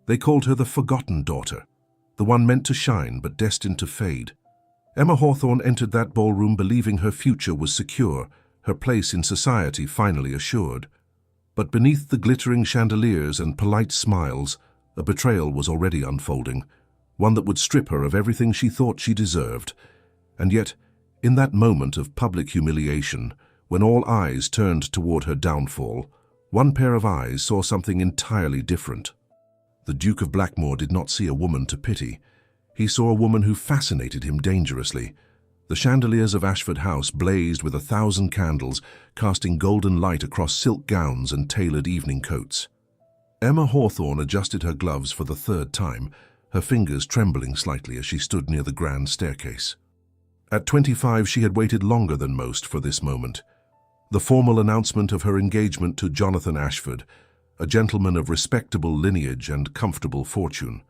They called her the forgotten daughter, the one meant to shine but destined to fade. Emma Hawthorne entered that ballroom believing her future was secure, her place in society finally assured. But beneath the glittering chandeliers and polite smiles, a betrayal was already unfolding, one that would strip her of everything she thought she deserved. And yet, in that moment of public humiliation, when all eyes turned toward her downfall, one pair of eyes saw something entirely different. The Duke of Blackmore did not see a woman to pity. He saw a woman who fascinated him dangerously. The chandeliers of Ashford House blazed with 1,000 candles, casting golden light across silk gowns and tailored evening coats. Emma Hawthorne adjusted her gloves for the third time, her fingers trembling slightly as she stood near the grand staircase. At 25, she had waited longer than most for this moment. The formal announcement of her engagement to Jonathan Ashford, a gentleman of respectable lineage and comfortable fortune.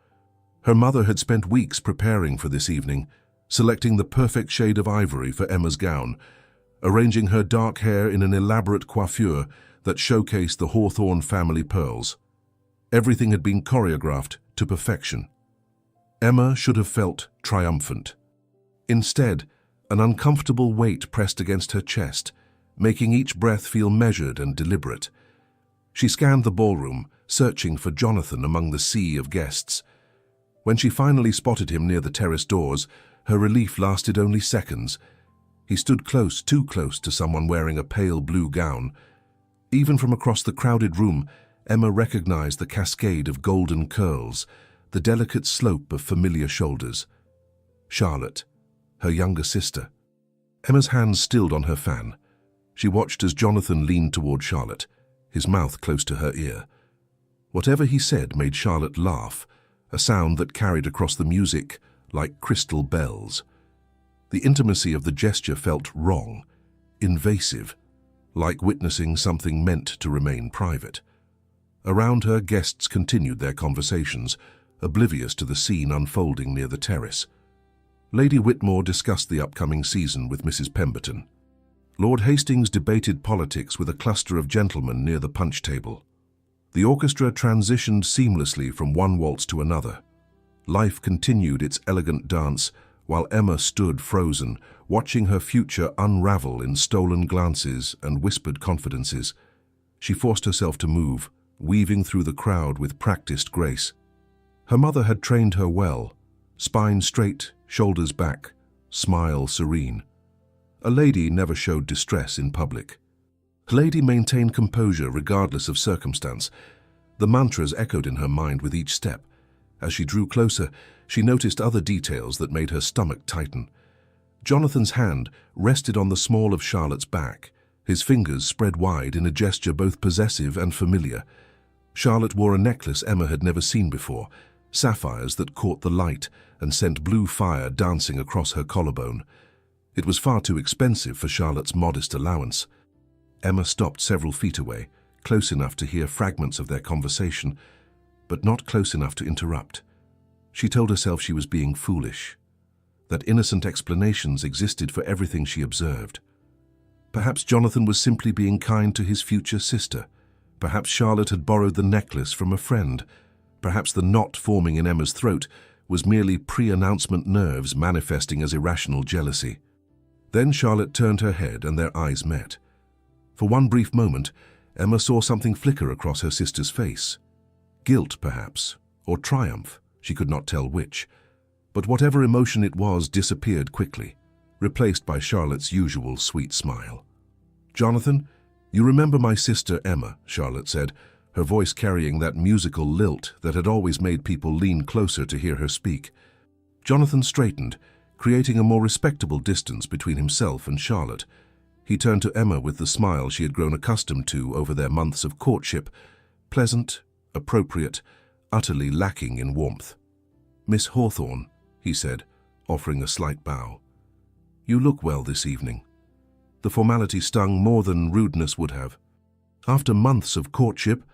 Her mother had spent weeks preparing for this evening, selecting the perfect shade of ivory for Emma's gown, arranging her dark hair in an elaborate coiffure that showcased the Hawthorne family pearls. Everything had been choreographed to perfection. Emma should have felt triumphant. Instead, an uncomfortable weight pressed against her chest, making each breath feel measured and deliberate. She scanned the ballroom, searching for Jonathan among the sea of guests. When she finally spotted him near the terrace doors, her relief lasted only seconds. He stood close, too close to someone wearing a pale blue gown. Even from across the crowded room, Emma recognized the cascade of golden curls, the delicate slope of familiar shoulders. Charlotte, her younger sister. Emma's hands stilled on her fan. She watched as Jonathan leaned toward Charlotte, his mouth close to her ear. Whatever he said made Charlotte laugh, a sound that carried across the music like crystal bells. The intimacy of the gesture felt wrong, invasive, like witnessing something meant to remain private. Around her, guests continued their conversations, oblivious to the scene unfolding near the terrace. Lady Whitmore discussed the upcoming season with Mrs. Pemberton. Lord Hastings debated politics with a cluster of gentlemen near the punch table. The orchestra transitioned seamlessly from one waltz to another. Life continued its elegant dance, while Emma stood frozen, watching her future unravel in stolen glances and whispered confidences. She forced herself to move, weaving through the crowd with practiced grace. Her mother had trained her well, spine straight, shoulders back, smile serene. A lady never showed distress in public. A lady maintained composure regardless of circumstance. The mantras echoed in her mind with each step. As she drew closer, she noticed other details that made her stomach tighten. Jonathan's hand rested on the small of Charlotte's back, his fingers spread wide in a gesture both possessive and familiar. Charlotte wore a necklace Emma had never seen before, sapphires that caught the light and sent blue fire dancing across her collarbone. It was far too expensive for Charlotte's modest allowance. Emma stopped several feet away, close enough to hear fragments of their conversation, but not close enough to interrupt. She told herself she was being foolish, that innocent explanations existed for everything she observed. Perhaps Jonathan was simply being kind to his future sister. Perhaps Charlotte had borrowed the necklace from a friend. Perhaps the knot forming in Emma's throat was merely pre-announcement nerves manifesting as irrational jealousy. Then Charlotte turned her head and their eyes met. For one brief moment, Emma saw something flicker across her sister's face. Guilt, perhaps, or triumph, she could not tell which. But whatever emotion it was disappeared quickly, replaced by Charlotte's usual sweet smile. "Jonathan, you remember my sister Emma," Charlotte said, her voice carrying that musical lilt that had always made people lean closer to hear her speak. Jonathan straightened, creating a more respectable distance between himself and Charlotte. He turned to Emma with the smile she had grown accustomed to over their months of courtship, pleasant, appropriate, utterly lacking in warmth. "Miss Hawthorne," he said, offering a slight bow. "You look well this evening." The formality stung more than rudeness would have. After months of courtship,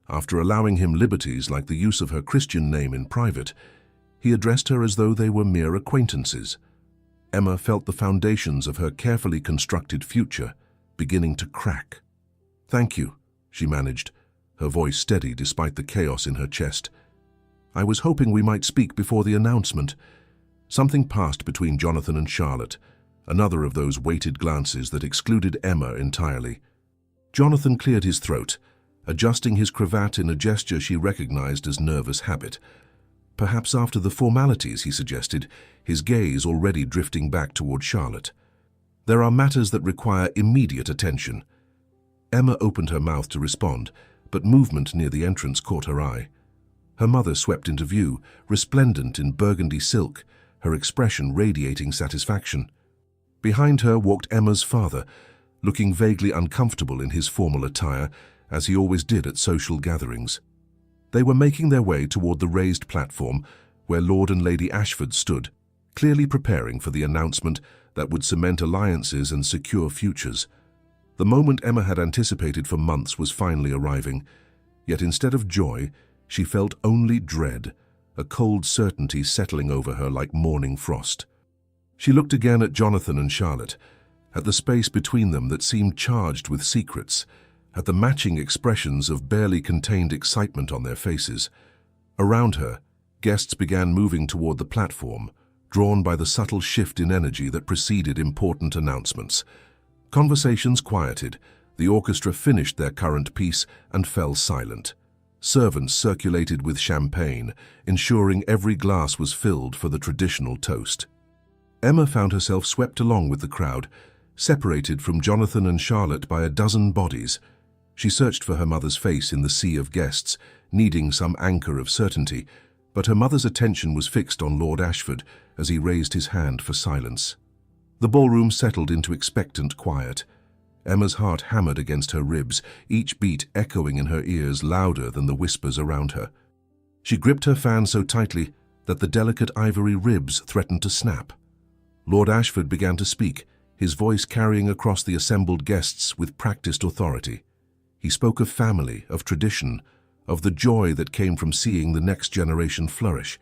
after allowing him liberties like the use of her Christian name in private, he addressed her as though they were mere acquaintances. Emma felt the foundations of her carefully constructed future beginning to crack. "Thank you," she managed, her voice steady despite the chaos in her chest. I was hoping we might speak before the announcement." Something passed between Jonathan and Charlotte, another of those weighted glances that excluded Emma entirely. Jonathan cleared his throat, adjusting his cravat in a gesture she recognized as nervous habit. Perhaps after the formalities, he suggested, his gaze already drifting back toward Charlotte. "There are matters that require immediate attention." Emma opened her mouth to respond, but movement near the entrance caught her eye. Her mother swept into view, resplendent in burgundy silk, her expression radiating satisfaction. Behind her walked Emma's father, looking vaguely uncomfortable in his formal attire, as he always did at social gatherings. They were making their way toward the raised platform where Lord and Lady Ashford stood, clearly preparing for the announcement that would cement alliances and secure futures. The moment Emma had anticipated for months was finally arriving, yet instead of joy, she felt only dread, a cold certainty settling over her like morning frost. She looked again at Jonathan and Charlotte, at the space between them that seemed charged with secrets, at the matching expressions of barely contained excitement on their faces. Around her, guests began moving toward the platform, drawn by the subtle shift in energy that preceded important announcements. Conversations quieted, the orchestra finished their current piece and fell silent. Servants circulated with champagne, ensuring every glass was filled for the traditional toast. Emma found herself swept along with the crowd, separated from Jonathan and Charlotte by a dozen bodies. She searched for her mother's face in the sea of guests, needing some anchor of certainty, but her mother's attention was fixed on Lord Ashford as he raised his hand for silence. The ballroom settled into expectant quiet. Emma's heart hammered against her ribs, each beat echoing in her ears louder than the whispers around her. She gripped her fan so tightly that the delicate ivory ribs threatened to snap. Lord Ashford began to speak, his voice carrying across the assembled guests with practiced authority. He spoke of family, of tradition, of the joy that came from seeing the next generation flourish.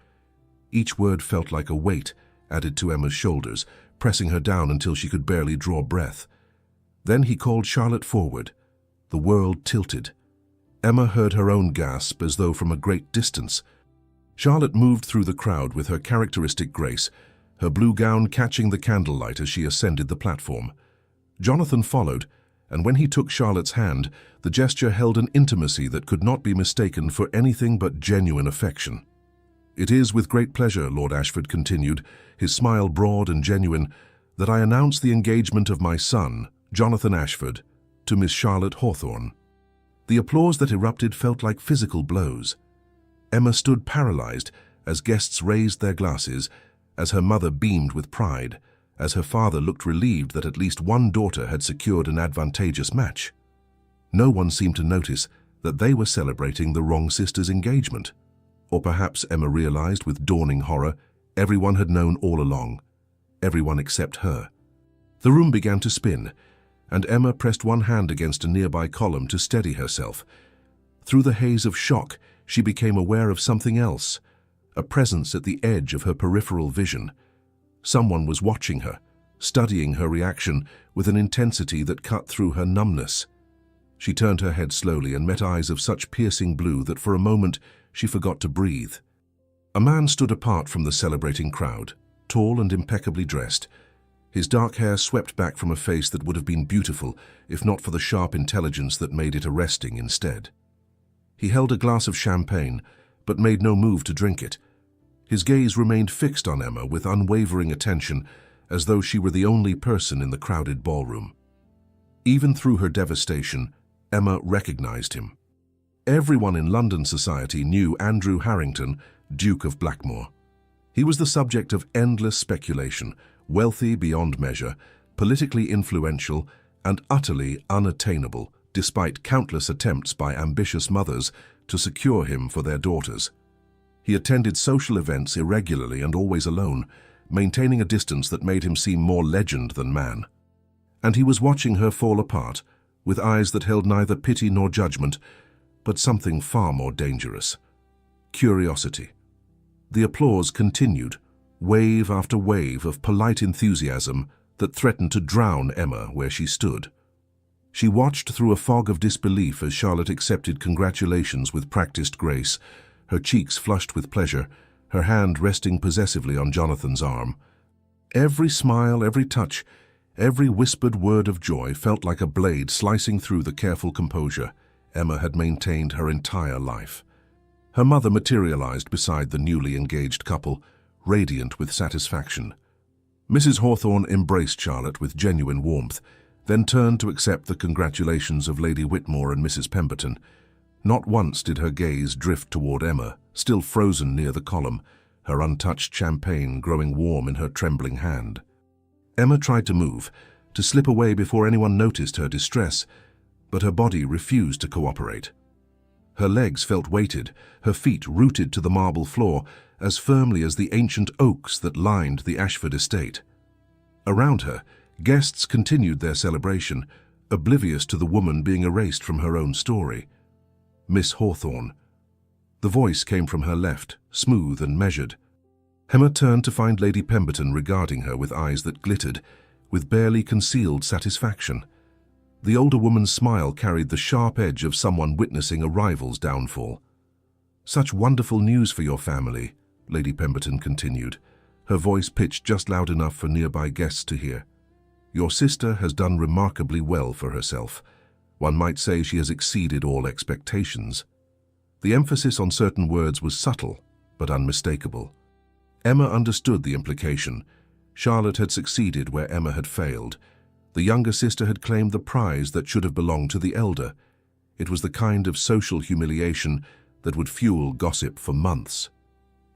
Each word felt like a weight added to Emma's shoulders, pressing her down until she could barely draw breath. Then he called Charlotte forward. The world tilted. Emma heard her own gasp as though from a great distance. Charlotte moved through the crowd with her characteristic grace, her blue gown catching the candlelight as she ascended the platform. Jonathan followed, and when he took Charlotte's hand, the gesture held an intimacy that could not be mistaken for anything but genuine affection. "It is with great pleasure," Lord Ashford continued, his smile broad and genuine, "that I announce the engagement of my son, Jonathan Ashford, to Miss Charlotte Hawthorne." The applause that erupted felt like physical blows. Emma stood paralyzed as guests raised their glasses, as her mother beamed with pride, as her father looked relieved that at least one daughter had secured an advantageous match. No one seemed to notice that they were celebrating the wrong sister's engagement. Or perhaps, Emma realized with dawning horror, everyone had known all along. Everyone except her. The room began to spin, and Emma pressed one hand against a nearby column to steady herself. Through the haze of shock, she became aware of something else, a presence at the edge of her peripheral vision. Someone was watching her, studying her reaction with an intensity that cut through her numbness. She turned her head slowly and met eyes of such piercing blue that for a moment she forgot to breathe. A man stood apart from the celebrating crowd, tall and impeccably dressed. His dark hair swept back from a face that would have been beautiful if not for the sharp intelligence that made it arresting instead. He held a glass of champagne, but made no move to drink it. His gaze remained fixed on Emma with unwavering attention, as though she were the only person in the crowded ballroom. Even through her devastation, Emma recognized him. Everyone in London society knew Andrew Harrington, Duke of Blackmore. He was the subject of endless speculation, wealthy beyond measure, politically influential, and utterly unattainable, despite countless attempts by ambitious mothers to secure him for their daughters. He attended social events irregularly and always alone, maintaining a distance that made him seem more legend than man. And he was watching her fall apart, with eyes that held neither pity nor judgment, but something far more dangerous: curiosity. The applause continued, wave after wave of polite enthusiasm that threatened to drown Emma where she stood. She watched through a fog of disbelief as Charlotte accepted congratulations with practiced grace, her cheeks flushed with pleasure, her hand resting possessively on Jonathan's arm. Every smile, every touch, every whispered word of joy felt like a blade slicing through the careful composure Emma had maintained her entire life. Her mother materialized beside the newly engaged couple, radiant with satisfaction. Mrs. Hawthorne embraced Charlotte with genuine warmth, then turned to accept the congratulations of Lady Whitmore and Mrs. Pemberton. Not once did her gaze drift toward Emma, still frozen near the column, her untouched champagne growing warm in her trembling hand. Emma tried to move, to slip away before anyone noticed her distress, but her body refused to cooperate. Her legs felt weighted, her feet rooted to the marble floor, as firmly as the ancient oaks that lined the Ashford estate. Around her, guests continued their celebration, oblivious to the woman being erased from her own story. Miss Hawthorne. The voice came from her left, smooth and measured. Emma turned to find Lady Pemberton regarding her with eyes that glittered, with barely concealed satisfaction. The older woman's smile carried the sharp edge of someone witnessing a rival's downfall. "Such wonderful news for your family," Lady Pemberton continued, her voice pitched just loud enough for nearby guests to hear. "Your sister has done remarkably well for herself. One might say she has exceeded all expectations." The emphasis on certain words was subtle, but unmistakable. Emma understood the implication. Charlotte had succeeded where Emma had failed. The younger sister had claimed the prize that should have belonged to the elder. It was the kind of social humiliation that would fuel gossip for months.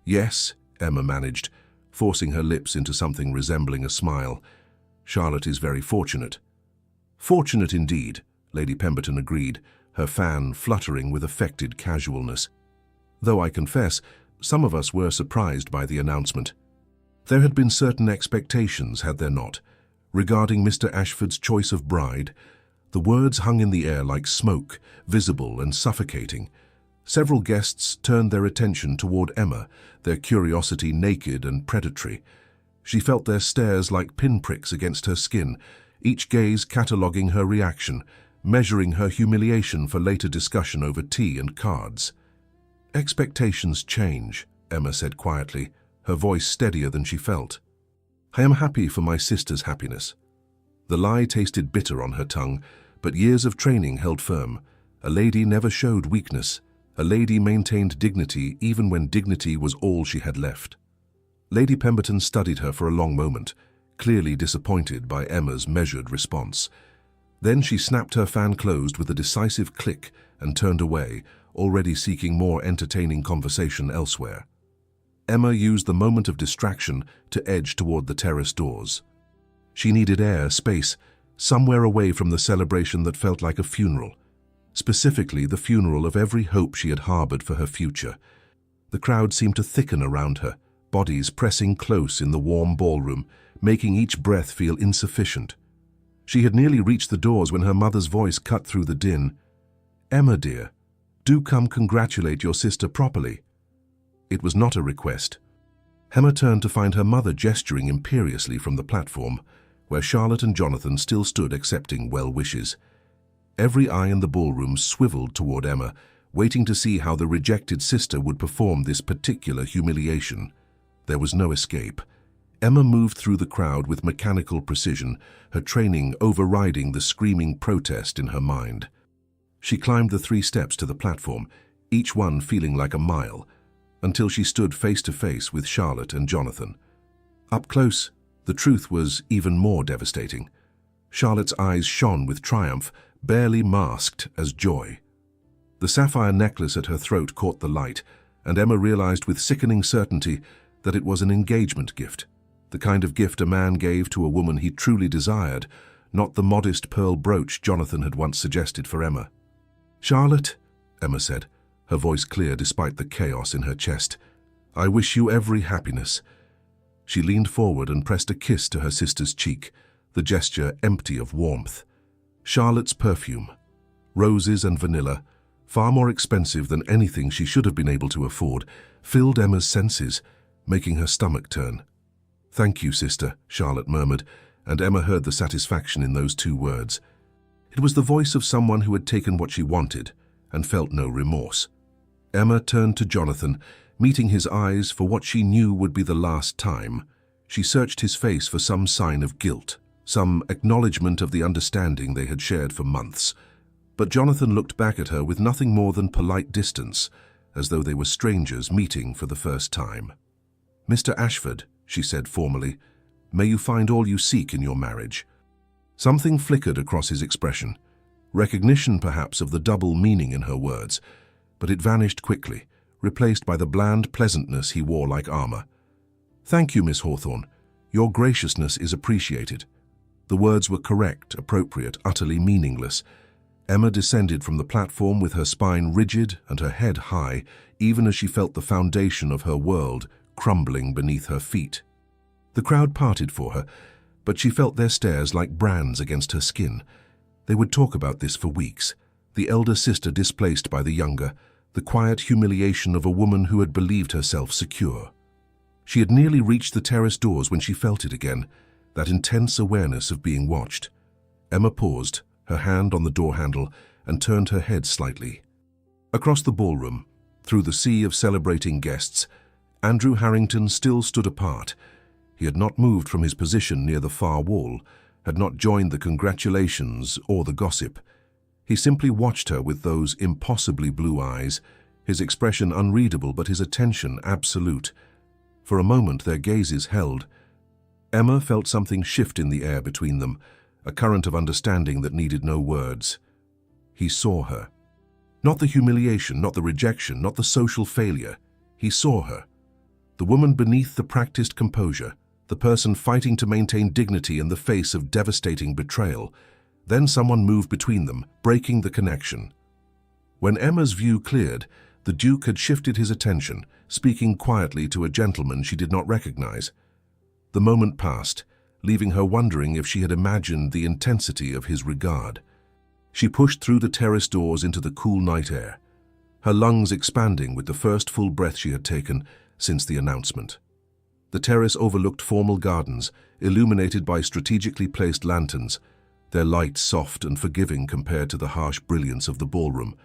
"Yes," Emma managed, forcing her lips into something resembling a smile. "Charlotte is very fortunate." "Fortunate indeed," Lady Pemberton agreed, her fan fluttering with affected casualness. "Though I confess, some of us were surprised by the announcement. There had been certain expectations, had there not, regarding Mr. Ashford's choice of bride. The words hung in the air like smoke, visible and suffocating. Several guests turned their attention toward Emma, their curiosity naked and predatory. She felt their stares like pinpricks against her skin, each gaze cataloguing her reaction, measuring her humiliation for later discussion over tea and cards. "Expectations change," Emma said quietly, her voice steadier than she felt. "I am happy for my sister's happiness." The lie tasted bitter on her tongue, but years of training held firm. A lady never showed weakness. A lady maintained dignity even when dignity was all she had left. Lady Pemberton studied her for a long moment, clearly disappointed by Emma's measured response. Then she snapped her fan closed with a decisive click and turned away, already seeking more entertaining conversation elsewhere. Emma used the moment of distraction to edge toward the terrace doors. She needed air, space, somewhere away from the celebration that felt like a funeral, specifically the funeral of every hope she had harbored for her future. The crowd seemed to thicken around her, bodies pressing close in the warm ballroom, making each breath feel insufficient. She had nearly reached the doors when her mother's voice cut through the din. "Emma, dear, do come congratulate your sister properly." It was not a request. Emma turned to find her mother gesturing imperiously from the platform, where Charlotte and Jonathan still stood accepting well wishes. Every eye in the ballroom swiveled toward Emma, waiting to see how the rejected sister would perform this particular humiliation. There was no escape. Emma moved through the crowd with mechanical precision, her training overriding the screaming protest in her mind. She climbed the 3 steps to the platform, each one feeling like a mile, until she stood face to face with Charlotte and Jonathan. Up close, the truth was even more devastating. Charlotte's eyes shone with triumph, barely masked as joy. The sapphire necklace at her throat caught the light, and Emma realized with sickening certainty that it was an engagement gift, the kind of gift a man gave to a woman he truly desired, not the modest pearl brooch Jonathan had once suggested for Emma. "Charlotte," Emma said, her voice clear despite the chaos in her chest, "I wish you every happiness." She leaned forward and pressed a kiss to her sister's cheek, the gesture empty of warmth. Charlotte's perfume, roses and vanilla, far more expensive than anything she should have been able to afford, filled Emma's senses, making her stomach turn. "Thank you, sister," Charlotte murmured, and Emma heard the satisfaction in those 2 words. It was the voice of someone who had taken what she wanted and felt no remorse. Emma turned to Jonathan, meeting his eyes for what she knew would be the last time. She searched his face for some sign of guilt, some acknowledgement of the understanding they had shared for months. But Jonathan looked back at her with nothing more than polite distance, as though they were strangers meeting for the first time. "Mr. Ashford," she said formally, "may you find all you seek in your marriage." Something flickered across his expression, recognition perhaps of the double meaning in her words, but it vanished quickly, replaced by the bland pleasantness he wore like armor. "Thank you, Miss Hawthorne. Your graciousness is appreciated." The words were correct, appropriate, utterly meaningless. Emma descended from the platform with her spine rigid and her head high, even as she felt the foundation of her world crumbling beneath her feet. The crowd parted for her, but she felt their stares like brands against her skin. They would talk about this for weeks. The elder sister displaced by the younger, the quiet humiliation of a woman who had believed herself secure. She had nearly reached the terrace doors when she felt it again, that intense awareness of being watched. Emma paused, her hand on the door handle, and turned her head slightly. Across the ballroom, through the sea of celebrating guests, Andrew Harrington still stood apart. He had not moved from his position near the far wall, had not joined the congratulations or the gossip. He simply watched her with those impossibly blue eyes, his expression unreadable but his attention absolute. For a moment their gazes held. Emma felt something shift in the air between them, a current of understanding that needed no words. He saw her. Not the humiliation, not the rejection, not the social failure. He saw her. The woman beneath the practiced composure, the person fighting to maintain dignity in the face of devastating betrayal. Then someone moved between them, breaking the connection. When Emma's view cleared, the Duke had shifted his attention, speaking quietly to a gentleman she did not recognize. The moment passed, leaving her wondering if she had imagined the intensity of his regard. She pushed through the terrace doors into the cool night air, her lungs expanding with the first full breath she had taken since the announcement. The terrace overlooked formal gardens, illuminated by strategically placed lanterns, their light soft and forgiving compared to the harsh brilliance of the ballroom.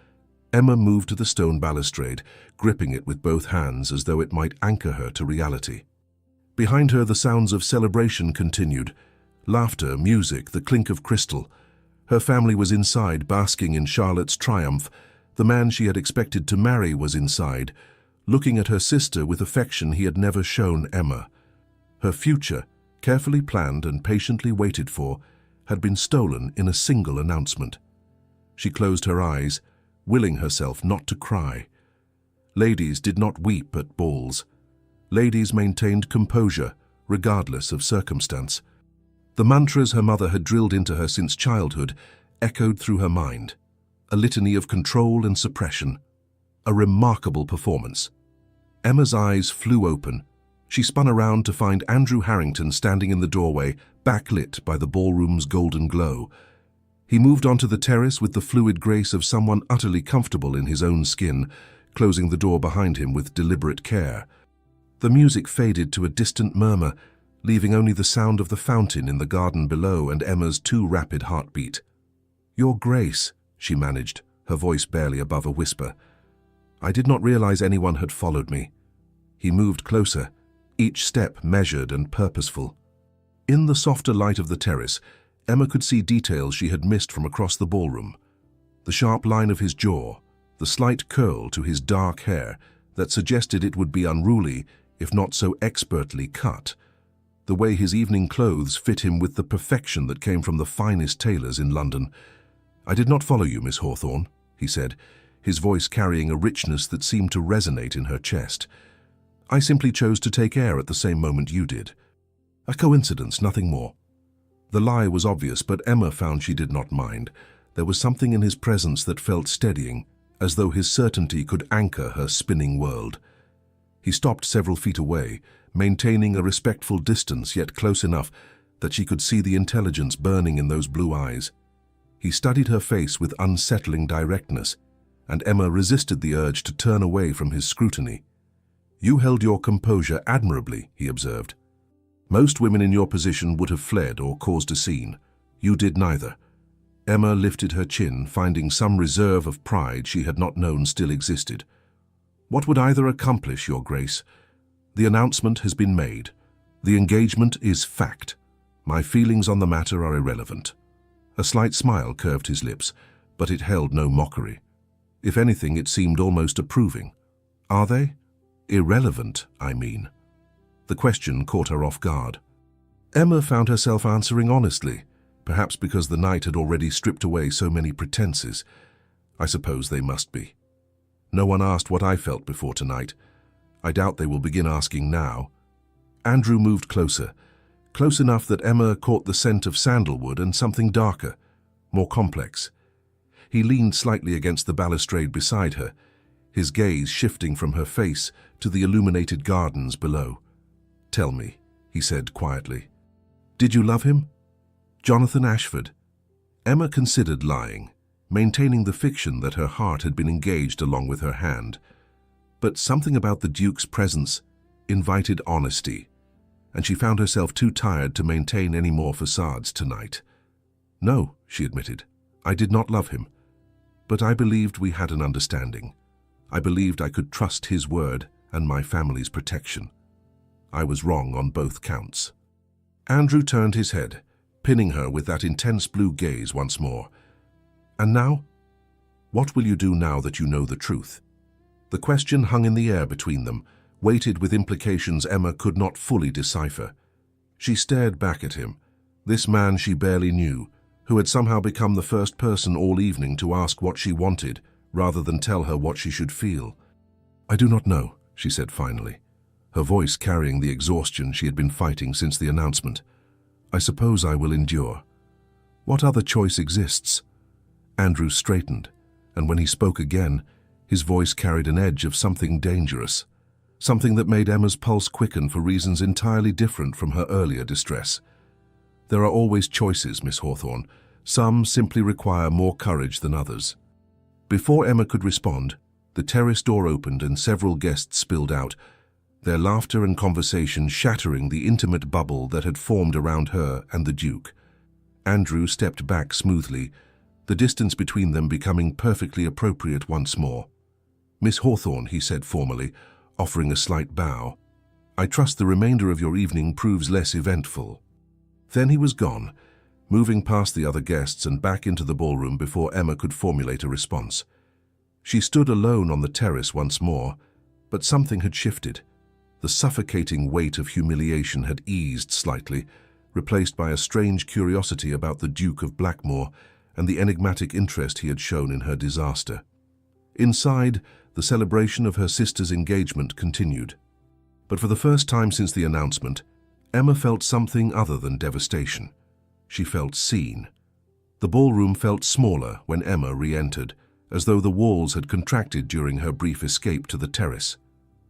Emma moved to the stone balustrade, gripping it with both hands as though it might anchor her to reality. Behind her, the sounds of celebration continued. Laughter, music, the clink of crystal. Her family was inside, basking in Charlotte's triumph. The man she had expected to marry was inside, looking at her sister with affection he had never shown Emma. Her future, carefully planned and patiently waited for, had been stolen in a single announcement. She closed her eyes, willing herself not to cry. Ladies did not weep at balls. Ladies maintained composure, regardless of circumstance. The mantras her mother had drilled into her since childhood echoed through her mind, a litany of control and suppression. A remarkable performance. Emma's eyes flew open. She spun around to find Andrew Harrington standing in the doorway, backlit by the ballroom's golden glow. He moved onto the terrace with the fluid grace of someone utterly comfortable in his own skin, closing the door behind him with deliberate care. The music faded to a distant murmur, leaving only the sound of the fountain in the garden below and Emma's too rapid heartbeat. "Your Grace," she managed, her voice barely above a whisper. "I did not realize anyone had followed me." He moved closer, each step measured and purposeful. In the softer light of the terrace, Emma could see details she had missed from across the ballroom. The sharp line of his jaw, the slight curl to his dark hair that suggested it would be unruly if not so expertly cut. The way his evening clothes fit him with the perfection that came from the finest tailors in London. "I did not follow you, Miss Hawthorne," he said, his voice carrying a richness that seemed to resonate in her chest. "I simply chose to take air at the same moment you did. A coincidence, nothing more." The lie was obvious, but Emma found she did not mind. There was something in his presence that felt steadying, as though his certainty could anchor her spinning world. He stopped several feet away, maintaining a respectful distance yet close enough that she could see the intelligence burning in those blue eyes. He studied her face with unsettling directness, and Emma resisted the urge to turn away from his scrutiny. "You held your composure admirably," he observed. "Most women in your position would have fled or caused a scene. You did neither." Emma lifted her chin, finding some reserve of pride she had not known still existed. What would either accomplish, Your Grace? The announcement has been made. The engagement is fact. My feelings on the matter are irrelevant. A slight smile curved his lips, but it held no mockery. If anything, it seemed almost approving. Are they? Irrelevant, I mean. The question caught her off guard. Emma found herself answering honestly, perhaps because the night had already stripped away so many pretenses. I suppose they must be. No one asked what I felt before tonight. I doubt they will begin asking now. Andrew moved closer, close enough that Emma caught the scent of sandalwood and something darker, more complex. He leaned slightly against the balustrade beside her, his gaze shifting from her face to the illuminated gardens below. "Tell me," he said quietly. "Did you love him?" Jonathan Ashford. Emma considered lying, maintaining the fiction that her heart had been engaged along with her hand. But something about the Duke's presence invited honesty, and she found herself too tired to maintain any more facades tonight. "No," she admitted, "I did not love him. But I believed we had an understanding. I believed I could trust his word and my family's protection. I was wrong on both counts." Andrew turned his head, pinning her with that intense blue gaze once more. "And now? What will you do now that you know the truth?" The question hung in the air between them, weighted with implications Emma could not fully decipher. She stared back at him, this man she barely knew, who had somehow become the first person all evening to ask what she wanted, rather than tell her what she should feel. "I do not know," she said finally, her voice carrying the exhaustion she had been fighting since the announcement. "I suppose I will endure. What other choice exists?" Andrew straightened, and when he spoke again, his voice carried an edge of something dangerous, something that made Emma's pulse quicken for reasons entirely different from her earlier distress. "There are always choices, Miss Hawthorne. Some simply require more courage than others." Before Emma could respond, the terrace door opened and several guests spilled out, their laughter and conversation shattering the intimate bubble that had formed around her and the Duke. Andrew stepped back smoothly, the distance between them becoming perfectly appropriate once more. "Miss Hawthorne," he said formally, offering a slight bow, "I trust the remainder of your evening proves less eventful." Then he was gone, moving past the other guests and back into the ballroom before Emma could formulate a response. She stood alone on the terrace once more, but something had shifted. The suffocating weight of humiliation had eased slightly, replaced by a strange curiosity about the Duke of Blackmore and the enigmatic interest he had shown in her disaster. Inside, the celebration of her sister's engagement continued. But for the first time since the announcement, Emma felt something other than devastation. She felt seen. The ballroom felt smaller when Emma re-entered, as though the walls had contracted during her brief escape to the terrace.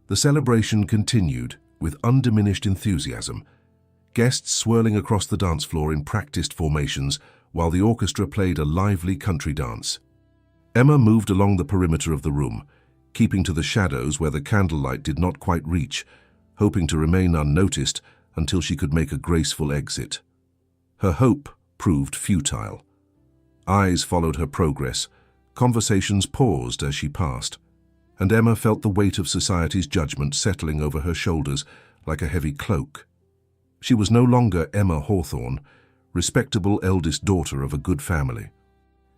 The celebration continued with undiminished enthusiasm, guests swirling across the dance floor in practiced formations while the orchestra played a lively country dance. Emma moved along the perimeter of the room, keeping to the shadows where the candlelight did not quite reach, hoping to remain unnoticed until she could make a graceful exit. Her hope proved futile. Eyes followed her progress, conversations paused as she passed, and Emma felt the weight of society's judgment settling over her shoulders like a heavy cloak. She was no longer Emma Hawthorne, respectable eldest daughter of a good family.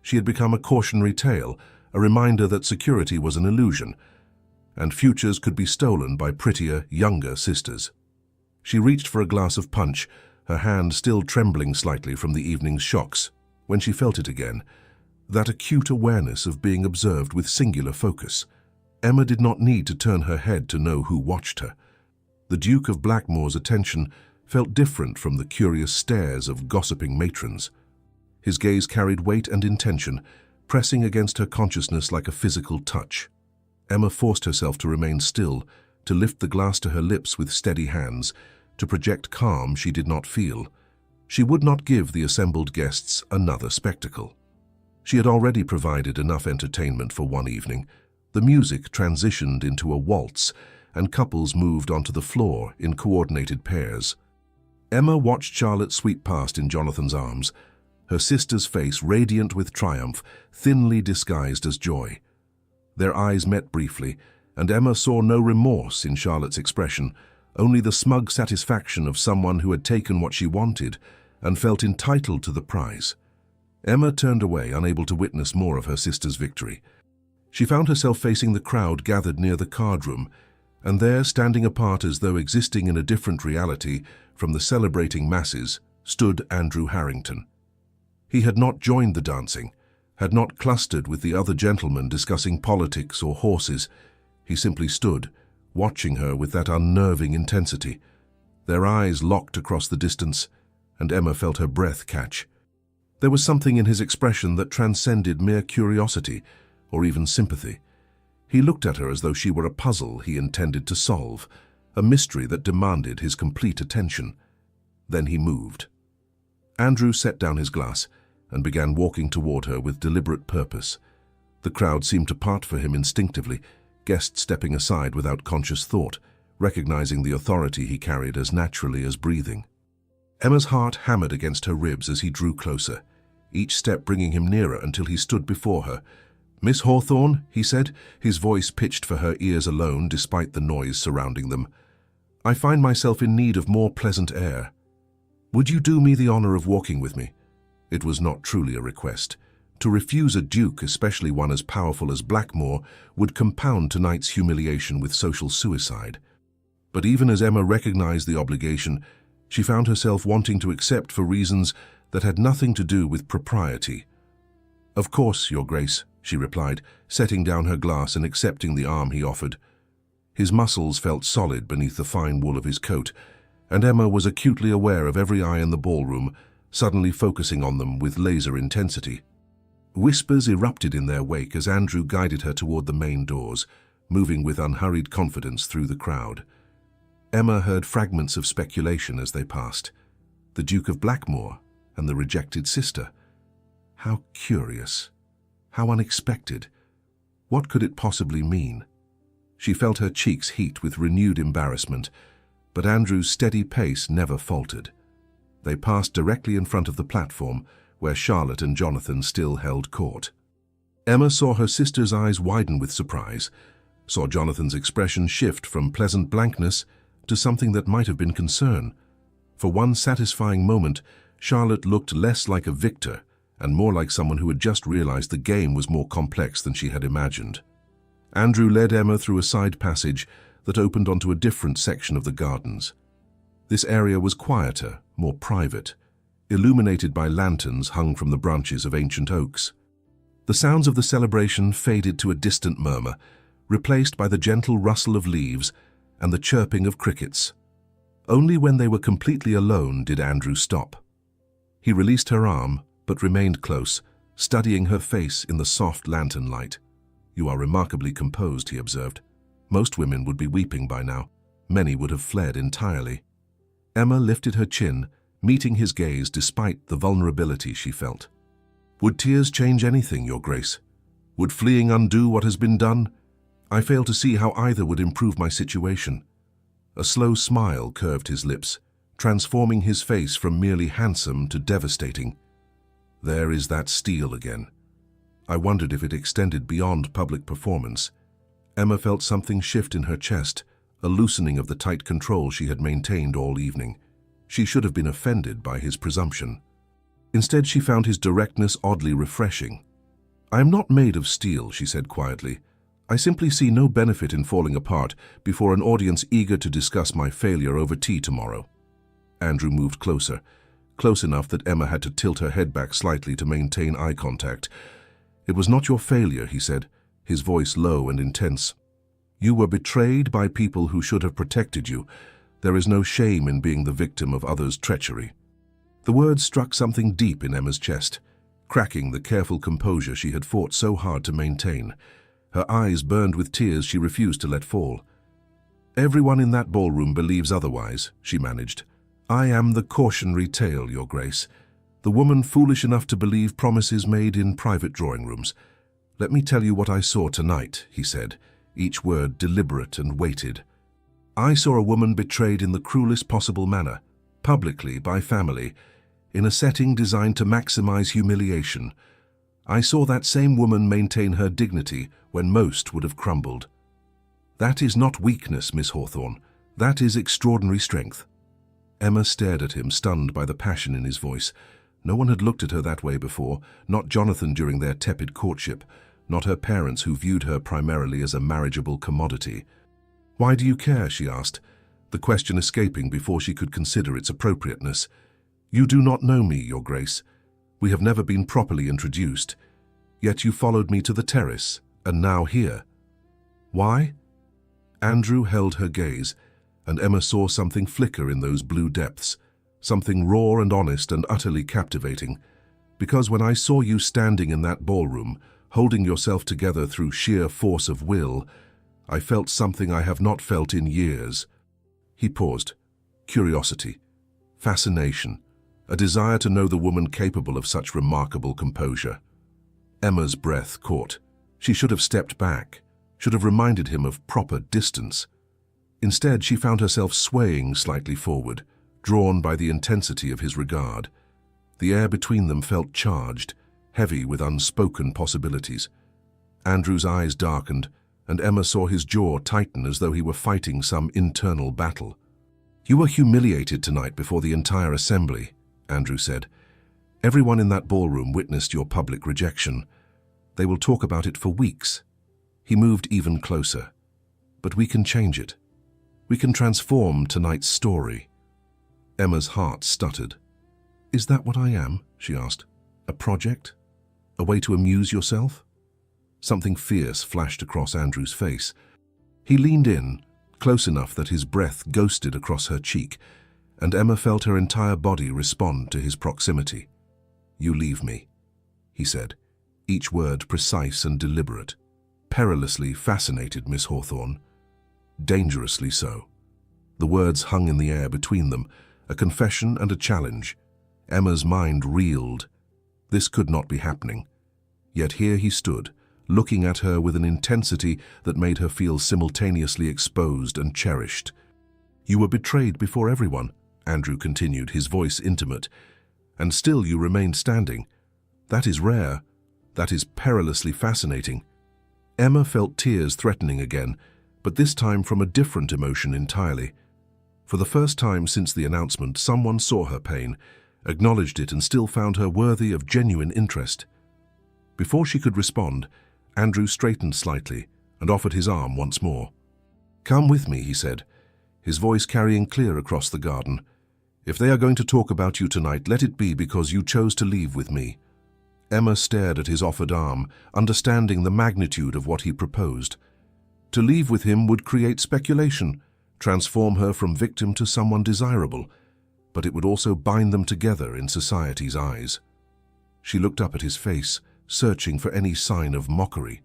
She had become a cautionary tale, a reminder that security was an illusion, and futures could be stolen by prettier, younger sisters. She reached for a glass of punch, her hand still trembling slightly from the evening's shocks. When she felt it again, that acute awareness of being observed with singular focus, Emma did not need to turn her head to know who watched her. The Duke of Blackmore's attention felt different from the curious stares of gossiping matrons. His gaze carried weight and intention, pressing against her consciousness like a physical touch. Emma forced herself to remain still, to lift the glass to her lips with steady hands, to project calm she did not feel. She would not give the assembled guests another spectacle. She had already provided enough entertainment for one evening. The music transitioned into a waltz, and couples moved onto the floor in coordinated pairs. Emma watched Charlotte sweep past in Jonathan's arms, her sister's face radiant with triumph, thinly disguised as joy. Their eyes met briefly, and Emma saw no remorse in Charlotte's expression, only the smug satisfaction of someone who had taken what she wanted and felt entitled to the prize. Emma turned away, unable to witness more of her sister's victory. She found herself facing the crowd gathered near the card room, and there, standing apart as though existing in a different reality from the celebrating masses, stood Andrew Harrington. He had not joined the dancing, had not clustered with the other gentlemen discussing politics or horses. He simply stood, watching her with that unnerving intensity. Their eyes locked across the distance, and Emma felt her breath catch. There was something in his expression that transcended mere curiosity or even sympathy. He looked at her as though she were a puzzle he intended to solve, a mystery that demanded his complete attention. Then he moved. Andrew set down his glass and began walking toward her with deliberate purpose. The crowd seemed to part for him instinctively, guests stepping aside without conscious thought, recognizing the authority he carried as naturally as breathing. Emma's heart hammered against her ribs as he drew closer, each step bringing him nearer until he stood before her. "Miss Hawthorne," he said, his voice pitched for her ears alone despite the noise surrounding them, "I find myself in need of more pleasant air. Would you do me the honor of walking with me?" It was not truly a request. To refuse a duke, especially one as powerful as Blackmore, would compound tonight's humiliation with social suicide. But even as Emma recognized the obligation, she found herself wanting to accept for reasons that had nothing to do with propriety. "Of course, Your Grace," she replied, setting down her glass and accepting the arm he offered. His muscles felt solid beneath the fine wool of his coat, and Emma was acutely aware of every eye in the ballroom, suddenly focusing on them with laser intensity. Whispers erupted in their wake as Andrew guided her toward the main doors, moving with unhurried confidence through the crowd. Emma heard fragments of speculation as they passed. The Duke of Blackmore and the rejected sister. How curious. How unexpected. What could it possibly mean? She felt her cheeks heat with renewed embarrassment, but Andrew's steady pace never faltered. They passed directly in front of the platform, where Charlotte and Jonathan still held court. Emma saw her sister's eyes widen with surprise, saw Jonathan's expression shift from pleasant blankness to something that might have been concern. For one satisfying moment, Charlotte looked less like a victor and more like someone who had just realized the game was more complex than she had imagined. Andrew led Emma through a side passage that opened onto a different section of the gardens. This area was quieter, more private, illuminated by lanterns hung from the branches of ancient oaks. The sounds of the celebration faded to a distant murmur, replaced by the gentle rustle of leaves and the chirping of crickets. Only when they were completely alone did Andrew stop. He released her arm, but remained close, studying her face in the soft lantern light. "You are remarkably composed," he observed. "Most women would be weeping by now. Many would have fled entirely." Emma lifted her chin, meeting his gaze despite the vulnerability she felt. "Would tears change anything, Your Grace? Would fleeing undo what has been done? I fail to see how either would improve my situation." A slow smile curved his lips, transforming his face from merely handsome to devastating. "There is that steel again." I wondered if it extended beyond public performance. Emma felt something shift in her chest, a loosening of the tight control she had maintained all evening. She should have been offended by his presumption. Instead, she found his directness oddly refreshing. "I am not made of steel," she said quietly. "I simply see no benefit in falling apart before an audience eager to discuss my failure over tea tomorrow." Andrew moved closer, close enough that Emma had to tilt her head back slightly to maintain eye contact. "It was not your failure," he said, his voice low and intense. "You were betrayed by people who should have protected you. There is no shame in being the victim of others' treachery." The words struck something deep in Emma's chest, cracking the careful composure she had fought so hard to maintain. Her eyes burned with tears she refused to let fall. "Everyone in that ballroom believes otherwise," she managed. "I am the cautionary tale, Your Grace. The woman foolish enough to believe promises made in private drawing rooms. Let me tell you what I saw tonight," he said, each word deliberate and weighted. "I saw a woman betrayed in the cruelest possible manner, publicly by family, in a setting designed to maximize humiliation. I saw that same woman maintain her dignity when most would have crumbled. That is not weakness, Miss Hawthorne. That is extraordinary strength. Emma stared at him, stunned by the passion in his voice. No one had looked at her that way before, not Jonathan during their tepid courtship, not her parents who viewed her primarily as a marriageable commodity. "Why do you care?" she asked, the question escaping before she could consider its appropriateness. "You do not know me, Your Grace. We have never been properly introduced. Yet you followed me to the terrace, and now here. Why?" Andrew held her gaze, and Emma saw something flicker in those blue depths, something raw and honest and utterly captivating. "Because when I saw you standing in that ballroom, holding yourself together through sheer force of will, I felt something I have not felt in years." He paused. Curiosity, fascination, a desire to know the woman capable of such remarkable composure. Emma's breath caught. She should have stepped back, should have reminded him of proper distance. Instead, she found herself swaying slightly forward, drawn by the intensity of his regard. The air between them felt charged, heavy with unspoken possibilities. Andrew's eyes darkened, and Emma saw his jaw tighten as though he were fighting some internal battle. "You were humiliated tonight before the entire assembly," Andrew said. "Everyone in that ballroom witnessed your public rejection. They will talk about it for weeks." He moved even closer. "But we can change it. We can transform tonight's story." Emma's heart stuttered. "Is that what I am?" she asked. "A project? A way to amuse yourself?" Something fierce flashed across Andrew's face. He leaned in, close enough that his breath ghosted across her cheek, and Emma felt her entire body respond to his proximity. "You leave me," he said, each word precise and deliberate. "Perilously fascinated, Miss Hawthorne. Dangerously so." The words hung in the air between them, a confession and a challenge. Emma's mind reeled. This could not be happening. Yet here he stood, looking at her with an intensity that made her feel simultaneously exposed and cherished. "You were betrayed before everyone," Andrew continued, his voice intimate, "and still you remained standing. That is rare. That is perilously fascinating." Emma felt tears threatening again, but this time from a different emotion entirely. For the first time since the announcement, someone saw her pain, acknowledged it, and still found her worthy of genuine interest. Before she could respond, Andrew straightened slightly and offered his arm once more. "Come with me," he said, his voice carrying clear across the garden. "If they are going to talk about you tonight, let it be because you chose to leave with me." Emma stared at his offered arm, understanding the magnitude of what he proposed. To leave with him would create speculation, transform her from victim to someone desirable, but it would also bind them together in society's eyes. She looked up at his face, searching for any sign of mockery.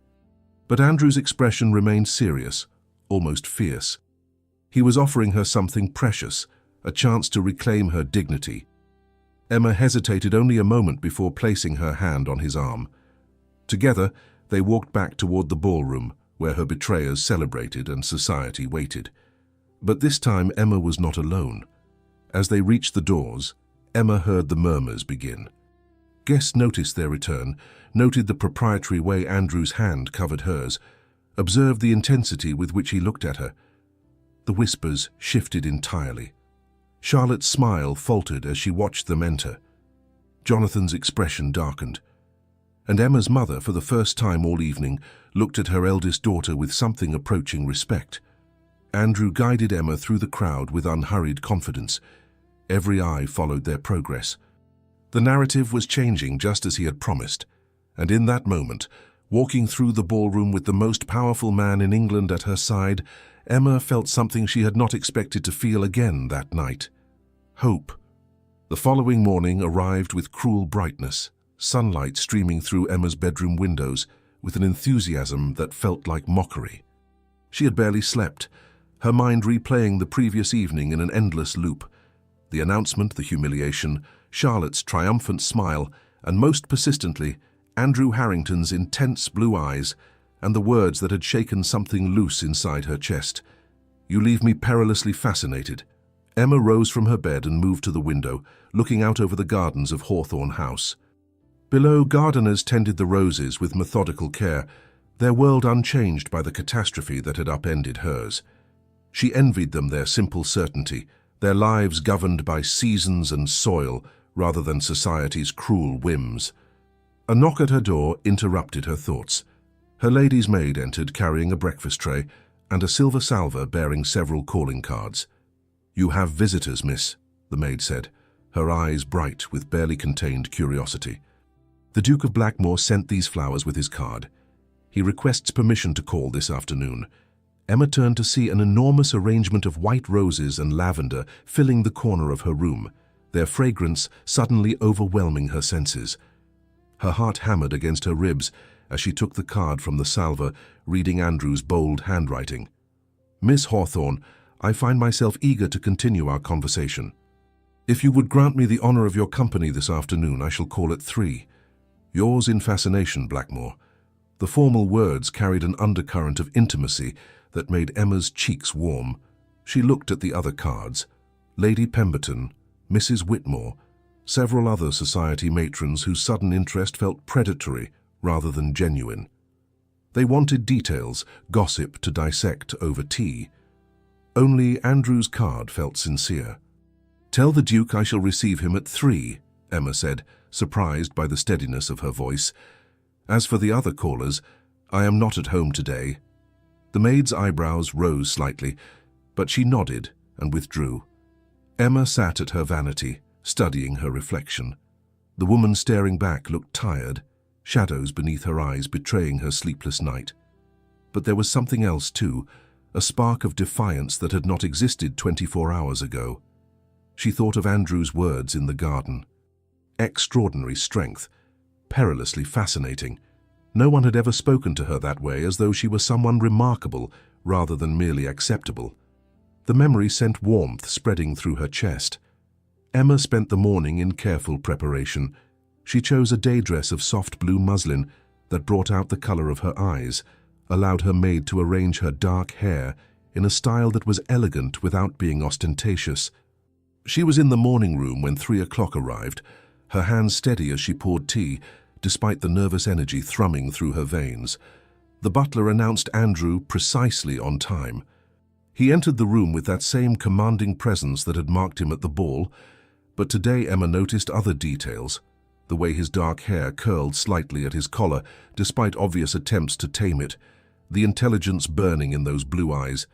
But Andrew's expression remained serious, almost fierce. He was offering her something precious, a chance to reclaim her dignity. Emma hesitated only a moment before placing her hand on his arm. Together, they walked back toward the ballroom, where her betrayers celebrated and society waited. But this time Emma was not alone. As they reached the doors, Emma heard the murmurs begin. Guests noticed their return, noted the proprietary way Andrew's hand covered hers, observed the intensity with which he looked at her. The whispers shifted entirely. Charlotte's smile faltered as she watched them enter. Jonathan's expression darkened. And Emma's mother, for the first time all evening, looked at her eldest daughter with something approaching respect. Andrew guided Emma through the crowd with unhurried confidence. Every eye followed their progress. The narrative was changing just as he had promised, and in that moment, walking through the ballroom with the most powerful man in England at her side, Emma felt something she had not expected to feel again that night. Hope. The following morning arrived with cruel brightness, sunlight streaming through Emma's bedroom windows with an enthusiasm that felt like mockery. She had barely slept, her mind replaying the previous evening in an endless loop. The announcement, the humiliation, Charlotte's triumphant smile, and most persistently, Andrew Harrington's intense blue eyes, and the words that had shaken something loose inside her chest. "You leave me perilously fascinated." Emma rose from her bed and moved to the window, looking out over the gardens of Hawthorne House. Below, gardeners tended the roses with methodical care, their world unchanged by the catastrophe that had upended hers. She envied them their simple certainty, their lives governed by seasons and soil rather than society's cruel whims. A knock at her door interrupted her thoughts. Her lady's maid entered carrying a breakfast tray and a silver salver bearing several calling cards. "You have visitors, miss," the maid said, her eyes bright with barely contained curiosity. "The Duke of Blackmore sent these flowers with his card. He requests permission to call this afternoon." Emma turned to see an enormous arrangement of white roses and lavender filling the corner of her room, their fragrance suddenly overwhelming her senses. Her heart hammered against her ribs as she took the card from the salver, reading Andrew's bold handwriting. "Miss Hawthorne, I find myself eager to continue our conversation. If you would grant me the honor of your company this afternoon, I shall call at 3. Yours in fascination, Blackmore." The formal words carried an undercurrent of intimacy that made Emma's cheeks warm. She looked at the other cards. Lady Pemberton, Mrs. Whitmore, several other society matrons whose sudden interest felt predatory rather than genuine. They wanted details, gossip to dissect over tea. Only Andrew's card felt sincere. "Tell the Duke I shall receive him at 3, Emma said, surprised by the steadiness of her voice. "As for the other callers, I am not at home today." The maid's eyebrows rose slightly, but she nodded and withdrew. Emma sat at her vanity, studying her reflection. The woman staring back looked tired, shadows beneath her eyes betraying her sleepless night. But there was something else too, a spark of defiance that had not existed 24 hours ago. She thought of Andrew's words in the garden. Extraordinary strength, perilously fascinating. No one had ever spoken to her that way, as though she were someone remarkable rather than merely acceptable. The memory sent warmth spreading through her chest. Emma spent the morning in careful preparation. She chose a day dress of soft blue muslin that brought out the color of her eyes, allowed her maid to arrange her dark hair in a style that was elegant without being ostentatious. She was in the morning room when 3 o'clock arrived, her hands steady as she poured tea, despite the nervous energy thrumming through her veins. The butler announced Andrew precisely on time. He entered the room with that same commanding presence that had marked him at the ball, but today Emma noticed other details. The way his dark hair curled slightly at his collar, despite obvious attempts to tame it, the intelligence burning in those blue eyes,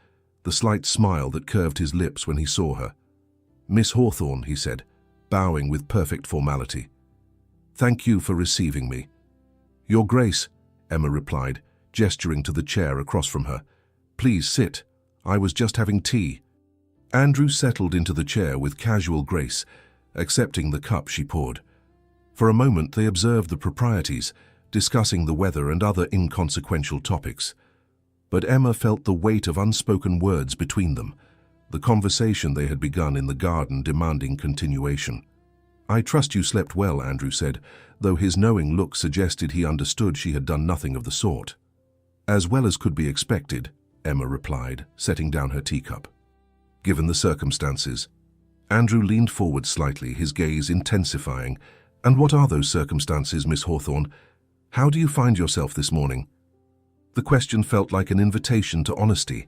the slight smile that curved his lips when he saw her. "Miss Hawthorne," he said, bowing with perfect formality. "Thank you for receiving me." "Your Grace," Emma replied, gesturing to the chair across from her. "Please sit. I was just having tea." Andrew settled into the chair with casual grace, accepting the cup she poured. For a moment they observed the proprieties, discussing the weather and other inconsequential topics. But Emma felt the weight of unspoken words between them, the conversation they had begun in the garden demanding continuation. "I trust you slept well," Andrew said, though his knowing look suggested he understood she had done nothing of the sort. "As well as could be expected," Emma replied, setting down her teacup. "Given the circumstances." Andrew leaned forward slightly, his gaze intensifying. "And what are those circumstances, Miss Hawthorne? How do you find yourself this morning?" The question felt like an invitation to honesty.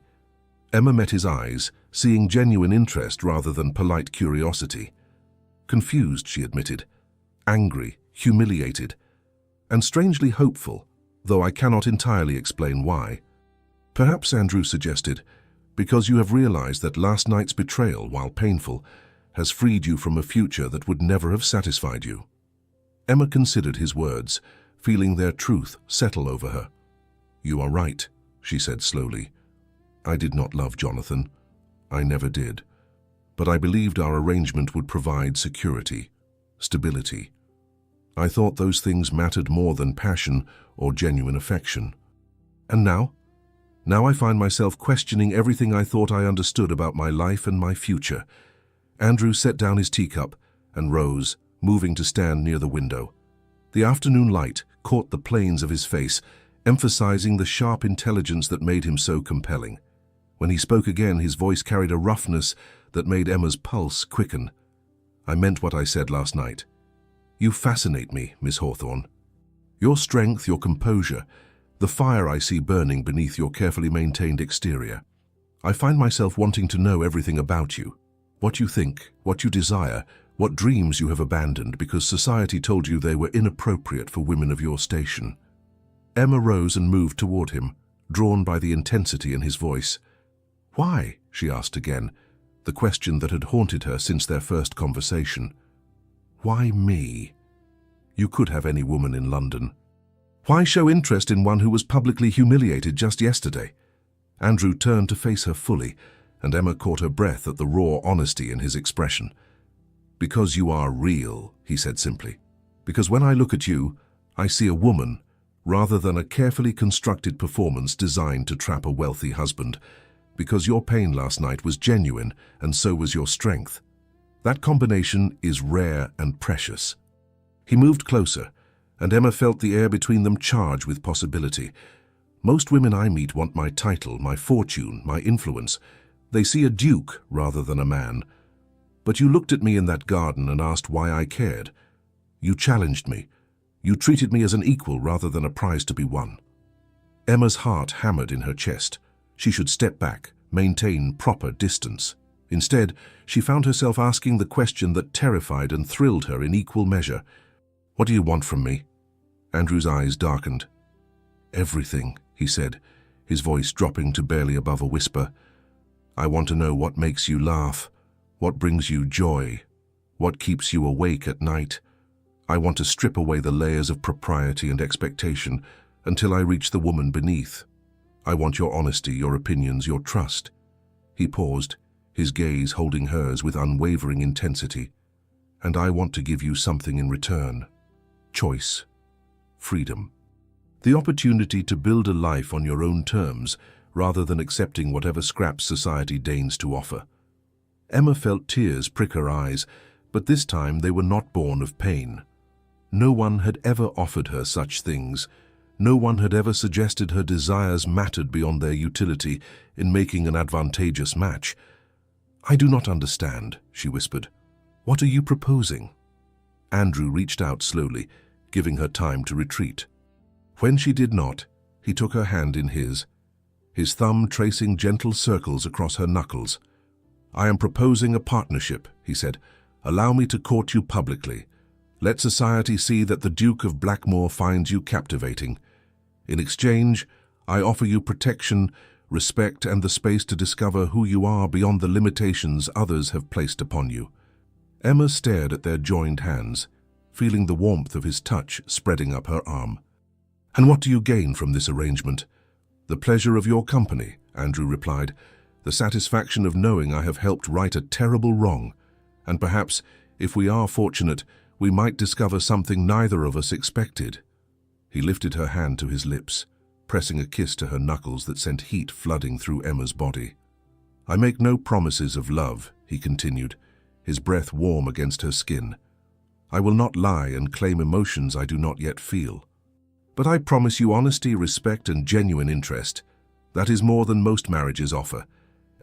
Emma met his eyes, seeing genuine interest rather than polite curiosity. "Confused," she admitted, "angry, humiliated, and strangely hopeful, though I cannot entirely explain why." "Perhaps," Andrew suggested, "because you have realized that last night's betrayal, while painful, has freed you from a future that would never have satisfied you." Emma considered his words, feeling their truth settle over her. "You are right," she said slowly. "I did not love Jonathan. I never did. But I believed our arrangement would provide security, stability. I thought those things mattered more than passion or genuine affection. And now? Now I find myself questioning everything I thought I understood about my life and my future." Andrew set down his teacup and rose, moving to stand near the window. The afternoon light caught the planes of his face, emphasizing the sharp intelligence that made him so compelling. When he spoke again, his voice carried a roughness that made Emma's pulse quicken. "I meant what I said last night. You fascinate me, Miss Hawthorne. Your strength, your composure, The fire I see burning beneath your carefully maintained exterior. I find myself wanting to know everything about you. What you think, what you desire, what dreams you have abandoned because society told you they were inappropriate for women of your station." Emma rose and moved toward him, drawn by the intensity in his voice. "Why?" she asked again, the question that had haunted her since their first conversation. "Why me? You could have any woman in London. Why show interest in one who was publicly humiliated just yesterday?" Andrew turned to face her fully, and Emma caught her breath at the raw honesty in his expression. "Because you are real," he said simply. "Because when I look at you, I see a woman, rather than a carefully constructed performance designed to trap a wealthy husband. Because your pain last night was genuine, and so was your strength. That combination is rare and precious." He moved closer, and Emma felt the air between them charge with possibility. "Most women I meet want my title, my fortune, my influence. They see a duke rather than a man. But you looked at me in that garden and asked why I cared. You challenged me. You treated me as an equal rather than a prize to be won." Emma's heart hammered in her chest. She should step back, maintain proper distance. Instead, she found herself asking the question that terrified and thrilled her in equal measure. "What do you want from me?" Andrew's eyes darkened. "Everything," he said, his voice dropping to barely above a whisper. "I want to know what makes you laugh, what brings you joy, what keeps you awake at night. I want to strip away the layers of propriety and expectation until I reach the woman beneath. I want your honesty, your opinions, your trust." He paused, his gaze holding hers with unwavering intensity. "And I want to give you something in return. Choice. Freedom. The opportunity to build a life on your own terms, rather than accepting whatever scraps society deigns to offer." Emma felt tears prick her eyes, but this time they were not born of pain. No one had ever offered her such things. No one had ever suggested her desires mattered beyond their utility in making an advantageous match. "I do not understand," she whispered. "What are you proposing?" Andrew reached out slowly, giving her time to retreat. When she did not, he took her hand in his thumb tracing gentle circles across her knuckles. "I am proposing a partnership," he said. "Allow me to court you publicly. Let society see that the Duke of Blackmore finds you captivating. In exchange, I offer you protection, respect, and the space to discover who you are beyond the limitations others have placed upon you." Emma stared at their joined hands, feeling the warmth of his touch spreading up her arm. "And what do you gain from this arrangement?" "The pleasure of your company," Andrew replied. "The satisfaction of knowing I have helped right a terrible wrong. And perhaps, if we are fortunate, we might discover something neither of us expected." He lifted her hand to his lips, pressing a kiss to her knuckles that sent heat flooding through Emma's body. "I make no promises of love," he continued, his breath warm against her skin. "I will not lie and claim emotions I do not yet feel. But I promise you honesty, respect, and genuine interest. That is more than most marriages offer."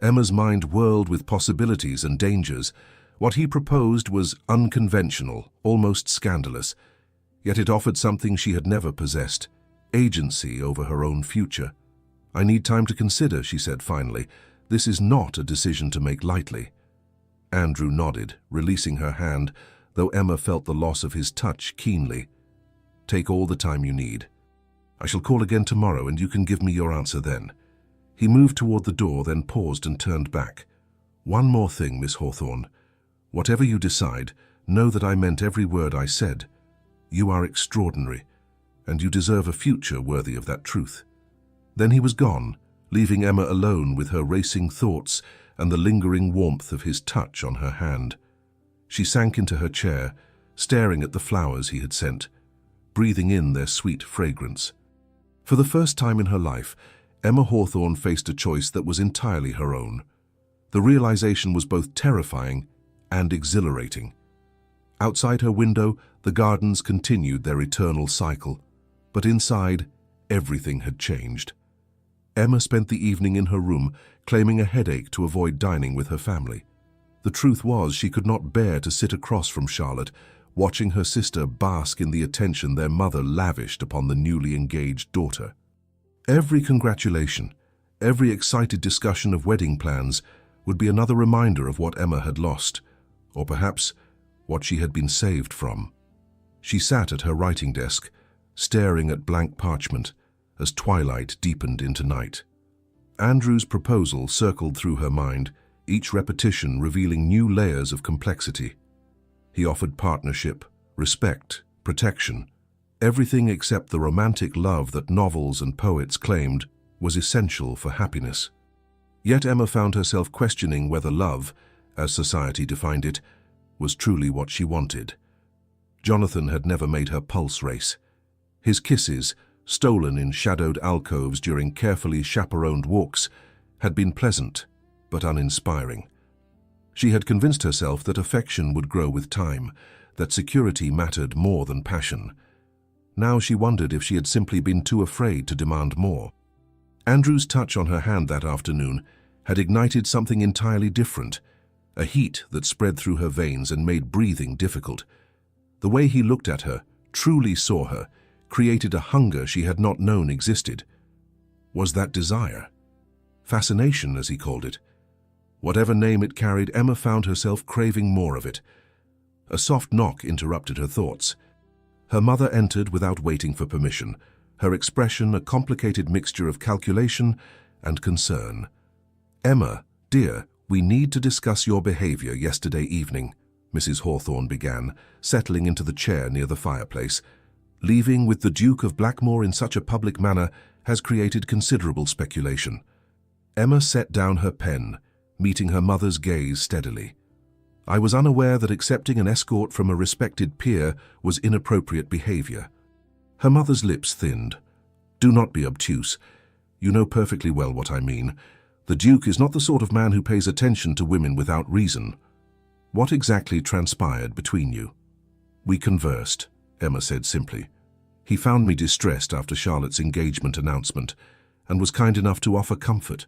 Emma's mind whirled with possibilities and dangers. What he proposed was unconventional, almost scandalous, yet it offered something she had never possessed: agency over her own future. "I need time to consider," she said finally. "This is not a decision to make lightly." Andrew nodded, releasing her hand, though Emma felt the loss of his touch keenly. "Take all the time you need. I shall call again tomorrow and you can give me your answer then." He moved toward the door, then paused and turned back. "One more thing, Miss Hawthorne. Whatever you decide, know that I meant every word I said. You are extraordinary, and you deserve a future worthy of that truth." Then he was gone, leaving Emma alone with her racing thoughts and the lingering warmth of his touch on her hand. She sank into her chair, staring at the flowers he had sent, breathing in their sweet fragrance. For the first time in her life, Emma Hawthorne faced a choice that was entirely her own. The realization was both terrifying and exhilarating. Outside her window, the gardens continued their eternal cycle, but inside, everything had changed. Emma spent the evening in her room, claiming a headache to avoid dining with her family. The truth was, she could not bear to sit across from Charlotte, watching her sister bask in the attention their mother lavished upon the newly engaged daughter. Every congratulation, every excited discussion of wedding plans would be another reminder of what Emma had lost, or perhaps what she had been saved from. She sat at her writing desk, staring at blank parchment as twilight deepened into night. Andrew's proposal circled through her mind, each repetition revealing new layers of complexity. He offered partnership, respect, protection, everything except the romantic love that novels and poets claimed was essential for happiness. Yet Emma found herself questioning whether love, as society defined it, was truly what she wanted. Jonathan had never made her pulse race. His kisses, stolen in shadowed alcoves during carefully chaperoned walks, had been pleasant but uninspiring. She had convinced herself that affection would grow with time, that security mattered more than passion. Now she wondered if she had simply been too afraid to demand more. Andrew's touch on her hand that afternoon had ignited something entirely different, a heat that spread through her veins and made breathing difficult. The way he looked at her, truly saw her, created a hunger she had not known existed. Was that desire? Fascination, as he called it. Whatever name it carried, Emma found herself craving more of it. A soft knock interrupted her thoughts. Her mother entered without waiting for permission, her expression a complicated mixture of calculation and concern. "Emma, dear, we need to discuss your behavior yesterday evening," Mrs. Hawthorne began, settling into the chair near the fireplace. "Leaving with the Duke of Blackmore in such a public manner has created considerable speculation." Emma set down her pen, meeting her mother's gaze steadily. "I was unaware that accepting an escort from a respected peer was inappropriate behavior." Her mother's lips thinned. "Do not be obtuse. You know perfectly well what I mean. The Duke is not the sort of man who pays attention to women without reason. What exactly transpired between you?" "We conversed," Emma said simply. "He found me distressed after Charlotte's engagement announcement and was kind enough to offer comfort."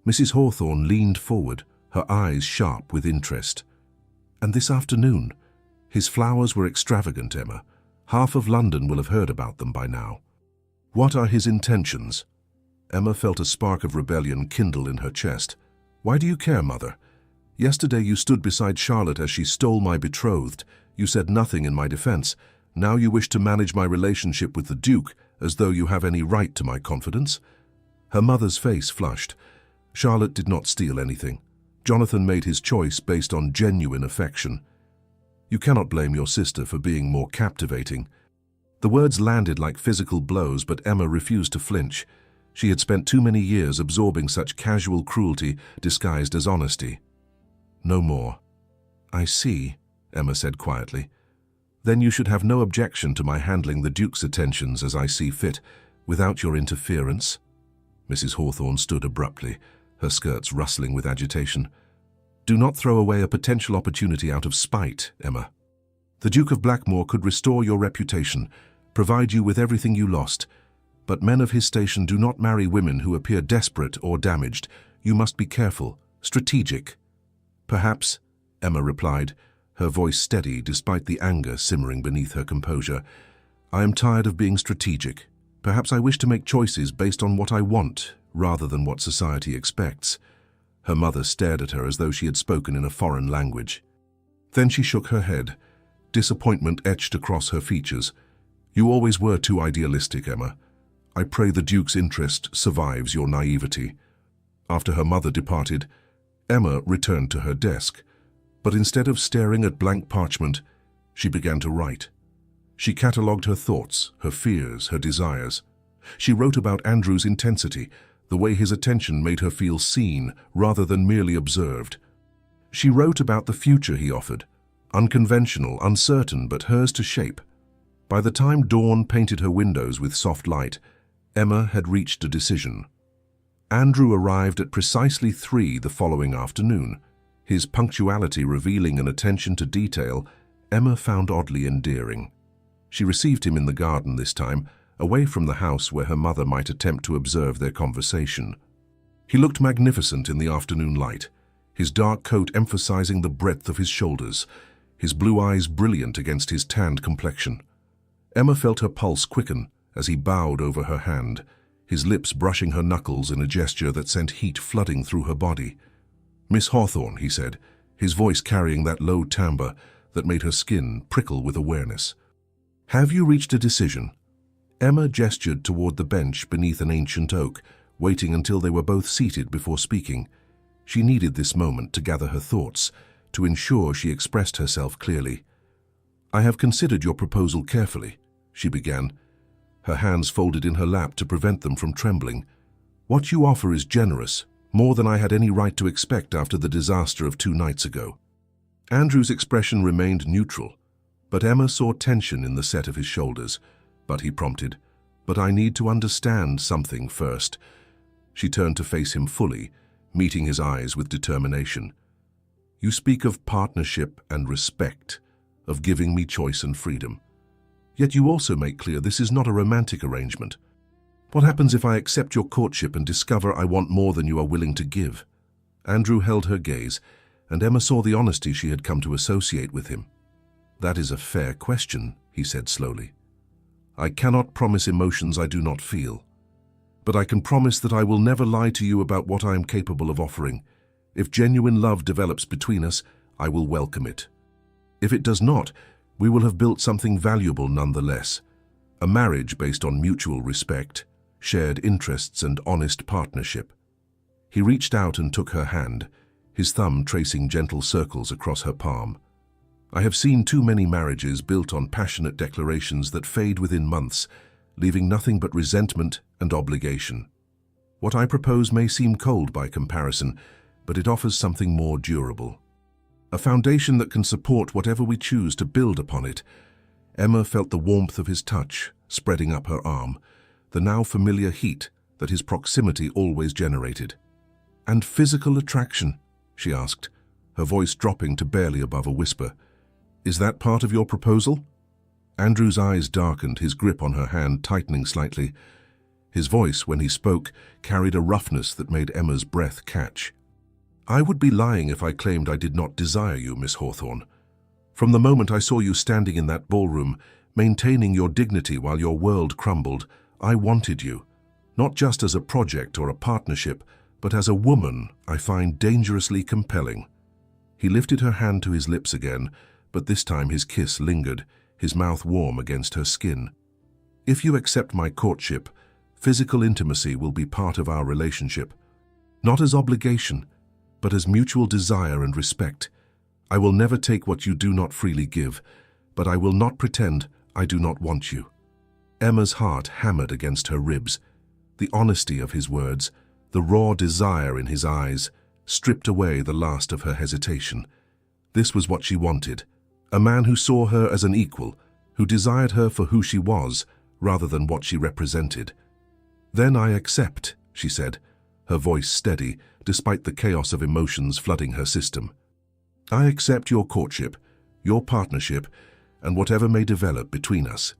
Mrs. Hawthorne leaned forward, her eyes sharp with interest. "And this afternoon? His flowers were extravagant, Emma. Half of London will have heard about them by now. What are his intentions?" Emma felt a spark of rebellion kindle in her chest. "Why do you care, Mother? Yesterday you stood beside Charlotte as she stole my betrothed. You said nothing in my defense. Now you wish to manage my relationship with the Duke as though you have any right to my confidence." Her mother's face flushed. Charlotte did not steal anything. Jonathan made his choice based on genuine affection. You cannot blame your sister for being more captivating. The words landed like physical blows, but Emma refused to flinch. She had spent too many years absorbing such casual cruelty disguised as honesty. "No more." "I see," Emma said quietly. "Then you should have no objection to my handling the Duke's attentions as I see fit, without your interference." Mrs. Hawthorne stood abruptly, her skirts rustling with agitation. "Do not throw away a potential opportunity out of spite, Emma. The Duke of Blackmore could restore your reputation, provide you with everything you lost. But men of his station do not marry women who appear desperate or damaged. You must be careful, strategic." "Perhaps," Emma replied, her voice steady despite the anger simmering beneath her composure. "I am tired of being strategic. Perhaps I wish to make choices based on what I want, rather than what society expects." Her mother stared at her as though she had spoken in a foreign language. Then she shook her head, disappointment etched across her features. "You always were too idealistic, Emma. I pray the Duke's interest survives your naivety." After her mother departed, Emma returned to her desk, but instead of staring at blank parchment, she began to write. She catalogued her thoughts, her fears, her desires. She wrote about Andrew's intensity, the way his attention made her feel seen rather than merely observed. She wrote about the future he offered, unconventional, uncertain, but hers to shape. By the time dawn painted her windows with soft light, Emma had reached a decision. Andrew arrived at precisely 3 the following afternoon, his punctuality revealing an attention to detail Emma found oddly endearing. She received him in the garden this time, away from the house where her mother might attempt to observe their conversation. He looked magnificent in the afternoon light, his dark coat emphasizing the breadth of his shoulders, his blue eyes brilliant against his tanned complexion. Emma felt her pulse quicken as he bowed over her hand, his lips brushing her knuckles in a gesture that sent heat flooding through her body. "Miss Hawthorne," he said, his voice carrying that low timbre that made her skin prickle with awareness. "Have you reached a decision?" Emma gestured toward the bench beneath an ancient oak, waiting until they were both seated before speaking. She needed this moment to gather her thoughts, to ensure she expressed herself clearly. "I have considered your proposal carefully," she began, her hands folded in her lap to prevent them from trembling. "What you offer is generous, more than I had any right to expect after the disaster of 2 nights ago." Andrew's expression remained neutral, but Emma saw tension in the set of his shoulders. But he prompted, "But I need to understand something first." She turned to face him fully, meeting his eyes with determination. "You speak of partnership and respect, of giving me choice and freedom. Yet you also make clear this is not a romantic arrangement. What happens if I accept your courtship and discover I want more than you are willing to give?" Andrew held her gaze, and Emma saw the honesty she had come to associate with him. "That is a fair question," he said slowly. "I cannot promise emotions I do not feel. But I can promise that I will never lie to you about what I am capable of offering. If genuine love develops between us, I will welcome it. If it does not, we will have built something valuable nonetheless. A marriage based on mutual respect, shared interests and honest partnership." He reached out and took her hand, his thumb tracing gentle circles across her palm. "I have seen too many marriages built on passionate declarations that fade within months, leaving nothing but resentment and obligation. What I propose may seem cold by comparison, but it offers something more durable. A foundation that can support whatever we choose to build upon it." Emma felt the warmth of his touch spreading up her arm, the now familiar heat that his proximity always generated. "And physical attraction?" she asked, her voice dropping to barely above a whisper. "Is that part of your proposal?" Andrew's eyes darkened, his grip on her hand tightening slightly. His voice, when he spoke, carried a roughness that made Emma's breath catch. "I would be lying if I claimed I did not desire you, Miss Hawthorne. From the moment I saw you standing in that ballroom, maintaining your dignity while your world crumbled, I wanted you, not just as a project or a partnership, but as a woman I find dangerously compelling." He lifted her hand to his lips again, but this time his kiss lingered, his mouth warm against her skin. "If you accept my courtship, physical intimacy will be part of our relationship. Not as obligation, but as mutual desire and respect. I will never take what you do not freely give, but I will not pretend I do not want you." Emma's heart hammered against her ribs. The honesty of his words, the raw desire in his eyes, stripped away the last of her hesitation. This was what she wanted. A man who saw her as an equal, who desired her for who she was, rather than what she represented. "Then I accept," she said, her voice steady, despite the chaos of emotions flooding her system. "I accept your courtship, your partnership, and whatever may develop between us."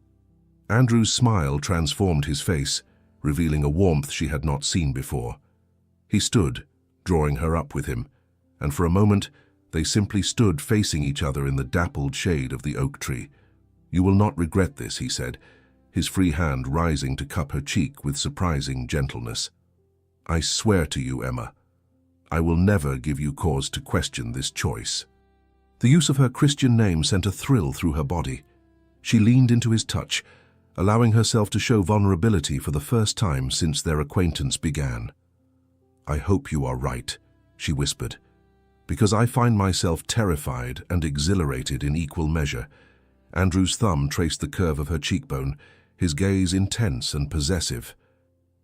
Andrew's smile transformed his face, revealing a warmth she had not seen before. He stood, drawing her up with him, and for a moment they simply stood facing each other in the dappled shade of the oak tree. "You will not regret this," he said, his free hand rising to cup her cheek with surprising gentleness. "I swear to you, Emma, I will never give you cause to question this choice." The use of her Christian name sent a thrill through her body. She leaned into his touch, allowing herself to show vulnerability for the first time since their acquaintance began. "I hope you are right," she whispered, "because I find myself terrified and exhilarated in equal measure." Andrew's thumb traced the curve of her cheekbone, his gaze intense and possessive.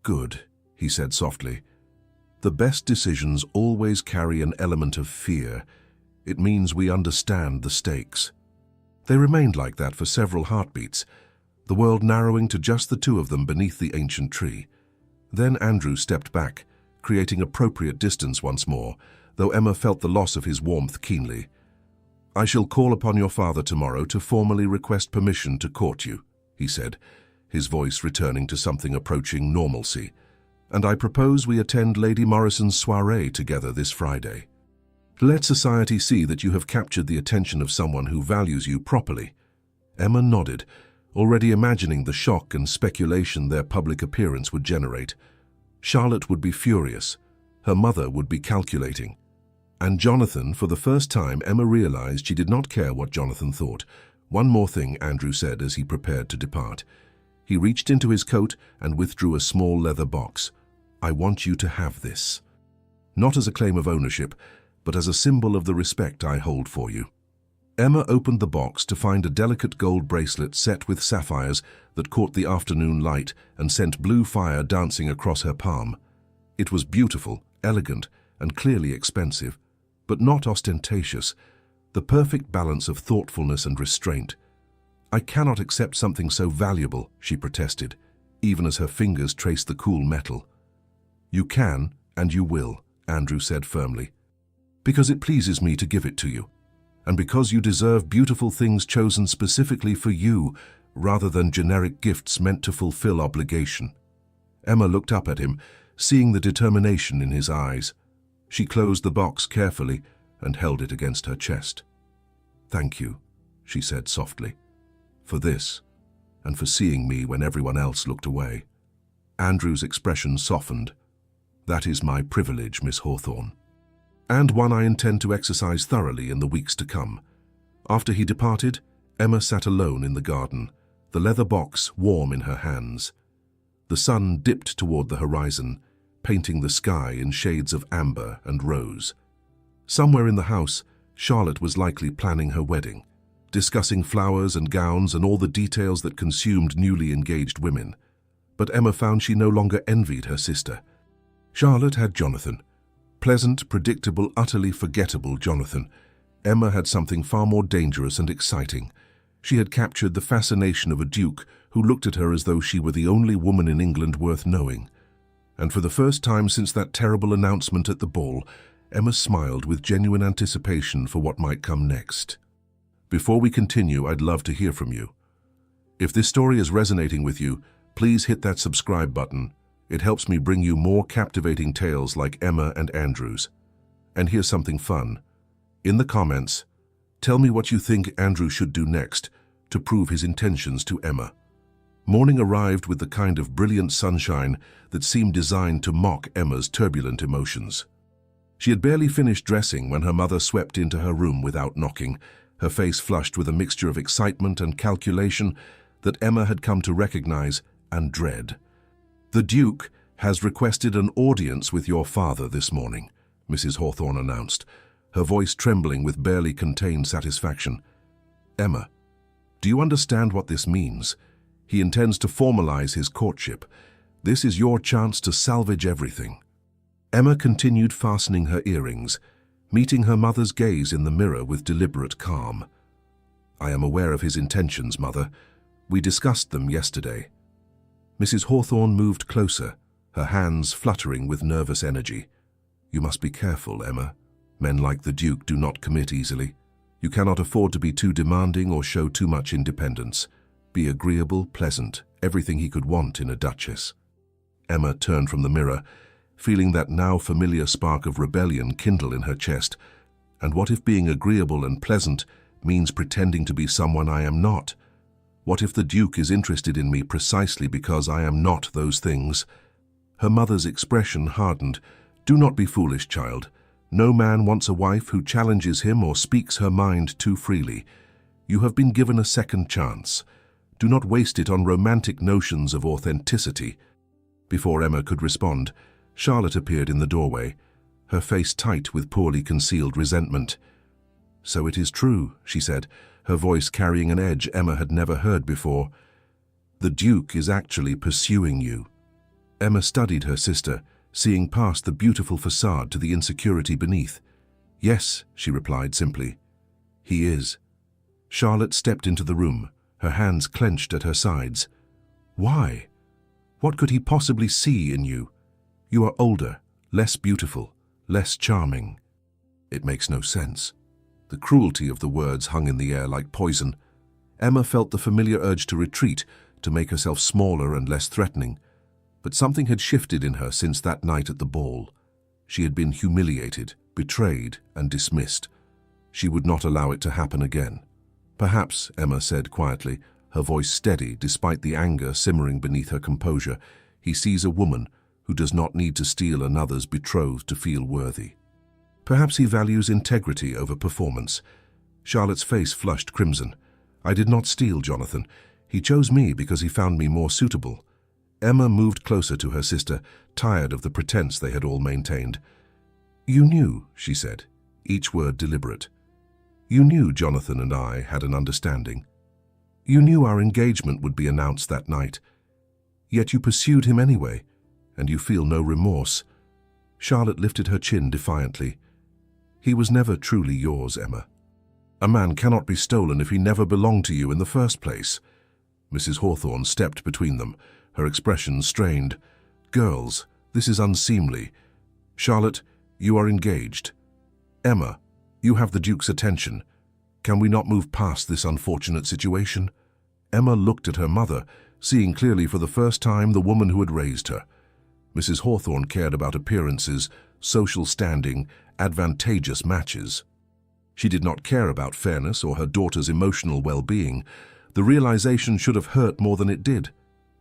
"Good," he said softly. "The best decisions always carry an element of fear. It means we understand the stakes." They remained like that for several heartbeats, the world narrowing to just the two of them beneath the ancient tree. Then Andrew stepped back, creating appropriate distance once more, though Emma felt the loss of his warmth keenly. "I shall call upon your father tomorrow to formally request permission to court you," he said, his voice returning to something approaching normalcy. "And I propose we attend Lady Morrison's soirée together this Friday. Let society see that you have captured the attention of someone who values you properly." Emma nodded, already imagining the shock and speculation their public appearance would generate. Charlotte would be furious. Her mother would be calculating. And Jonathan, for the first time, Emma realized she did not care what Jonathan thought. "One more thing," Andrew said as he prepared to depart. He reached into his coat and withdrew a small leather box. "I want you to have this. Not as a claim of ownership, but as a symbol of the respect I hold for you." Emma opened the box to find a delicate gold bracelet set with sapphires that caught the afternoon light and sent blue fire dancing across her palm. It was beautiful, elegant, and clearly expensive, but not ostentatious, the perfect balance of thoughtfulness and restraint. "I cannot accept something so valuable," she protested, even as her fingers traced the cool metal. "You can, and you will," Andrew said firmly, "because it pleases me to give it to you, and because you deserve beautiful things chosen specifically for you, rather than generic gifts meant to fulfill obligation." Emma looked up at him, seeing the determination in his eyes. She closed the box carefully and held it against her chest. "Thank you," she said softly, "for this, and for seeing me when everyone else looked away." Andrew's expression softened. "That is my privilege, Miss Hawthorne, and one I intend to exercise thoroughly in the weeks to come." After he departed, Emma sat alone in the garden, the leather box warm in her hands. The sun dipped toward the horizon, painting the sky in shades of amber and rose. Somewhere in the house, Charlotte was likely planning her wedding, discussing flowers and gowns and all the details that consumed newly engaged women. But Emma found she no longer envied her sister. Charlotte had Jonathan. Pleasant, predictable, utterly forgettable Jonathan. Emma had something far more dangerous and exciting. She had captured the fascination of a duke who looked at her as though she were the only woman in England worth knowing. And for the first time since that terrible announcement at the ball, Emma smiled with genuine anticipation for what might come next. Before we continue, I'd love to hear from you. If this story is resonating with you, please hit that subscribe button. It helps me bring you more captivating tales like Emma and Andrew's. And here's something fun. In the comments, tell me what you think Andrew should do next to prove his intentions to Emma. Morning arrived with the kind of brilliant sunshine that seemed designed to mock Emma's turbulent emotions. She had barely finished dressing when her mother swept into her room without knocking, her face flushed with a mixture of excitement and calculation that Emma had come to recognize and dread. "The Duke has requested an audience with your father this morning," Mrs. Hawthorne announced, her voice trembling with barely contained satisfaction. "Emma, do you understand what this means? He intends to formalize his courtship. This is your chance to salvage everything." Emma continued fastening her earrings, meeting her mother's gaze in the mirror with deliberate calm. "I am aware of his intentions, Mother. We discussed them yesterday." Mrs. Hawthorne moved closer, her hands fluttering with nervous energy. "You must be careful, Emma. Men like the Duke do not commit easily. You cannot afford to be too demanding or show too much independence. Be agreeable, pleasant, everything he could want in a duchess." Emma turned from the mirror, feeling that now familiar spark of rebellion kindle in her chest. And what if being agreeable and pleasant means pretending to be someone I am not? What if the Duke is interested in me precisely because I am not those things? Her mother's expression hardened. "Do not be foolish, child. No man wants a wife who challenges him or speaks her mind too freely. You have been given a second chance. Do not waste it on romantic notions of authenticity." Before Emma could respond, Charlotte appeared in the doorway, her face tight with poorly concealed resentment. "So it is true," she said, her voice carrying an edge Emma had never heard before. "The Duke is actually pursuing you." Emma studied her sister, seeing past the beautiful facade to the insecurity beneath. "Yes," she replied simply. "He is." Charlotte stepped into the room, her hands clenched at her sides. "Why? What could he possibly see in you? You are older, less beautiful, less charming." It makes no sense. The cruelty of the words hung in the air like poison. Emma felt the familiar urge to retreat, to make herself smaller and less threatening. But something had shifted in her since that night at the ball. She had been humiliated, betrayed, and dismissed. She would not allow it to happen again. "Perhaps," Emma said quietly, her voice steady despite the anger simmering beneath her composure. He sees a woman who does not need to steal another's betrothed to feel worthy. Perhaps he values integrity over performance. Charlotte's face flushed crimson. I did not steal Jonathan. He chose me because he found me more suitable. Emma moved closer to her sister, tired of the pretense they had all maintained. You knew, she said, each word deliberate. You knew Jonathan and I had an understanding. You knew our engagement would be announced that night. Yet you pursued him anyway, and you feel no remorse. Charlotte lifted her chin defiantly. He was never truly yours, Emma. A man cannot be stolen if he never belonged to you in the first place. Mrs. Hawthorne stepped between them, her expression strained. Girls, this is unseemly. Charlotte, you are engaged. Emma, you have the Duke's attention. Can we not move past this unfortunate situation? Emma looked at her mother, seeing clearly for the first time the woman who had raised her. Mrs. Hawthorne cared about appearances, social standing, advantageous matches. She did not care about fairness or her daughter's emotional well-being. The realization should have hurt more than it did,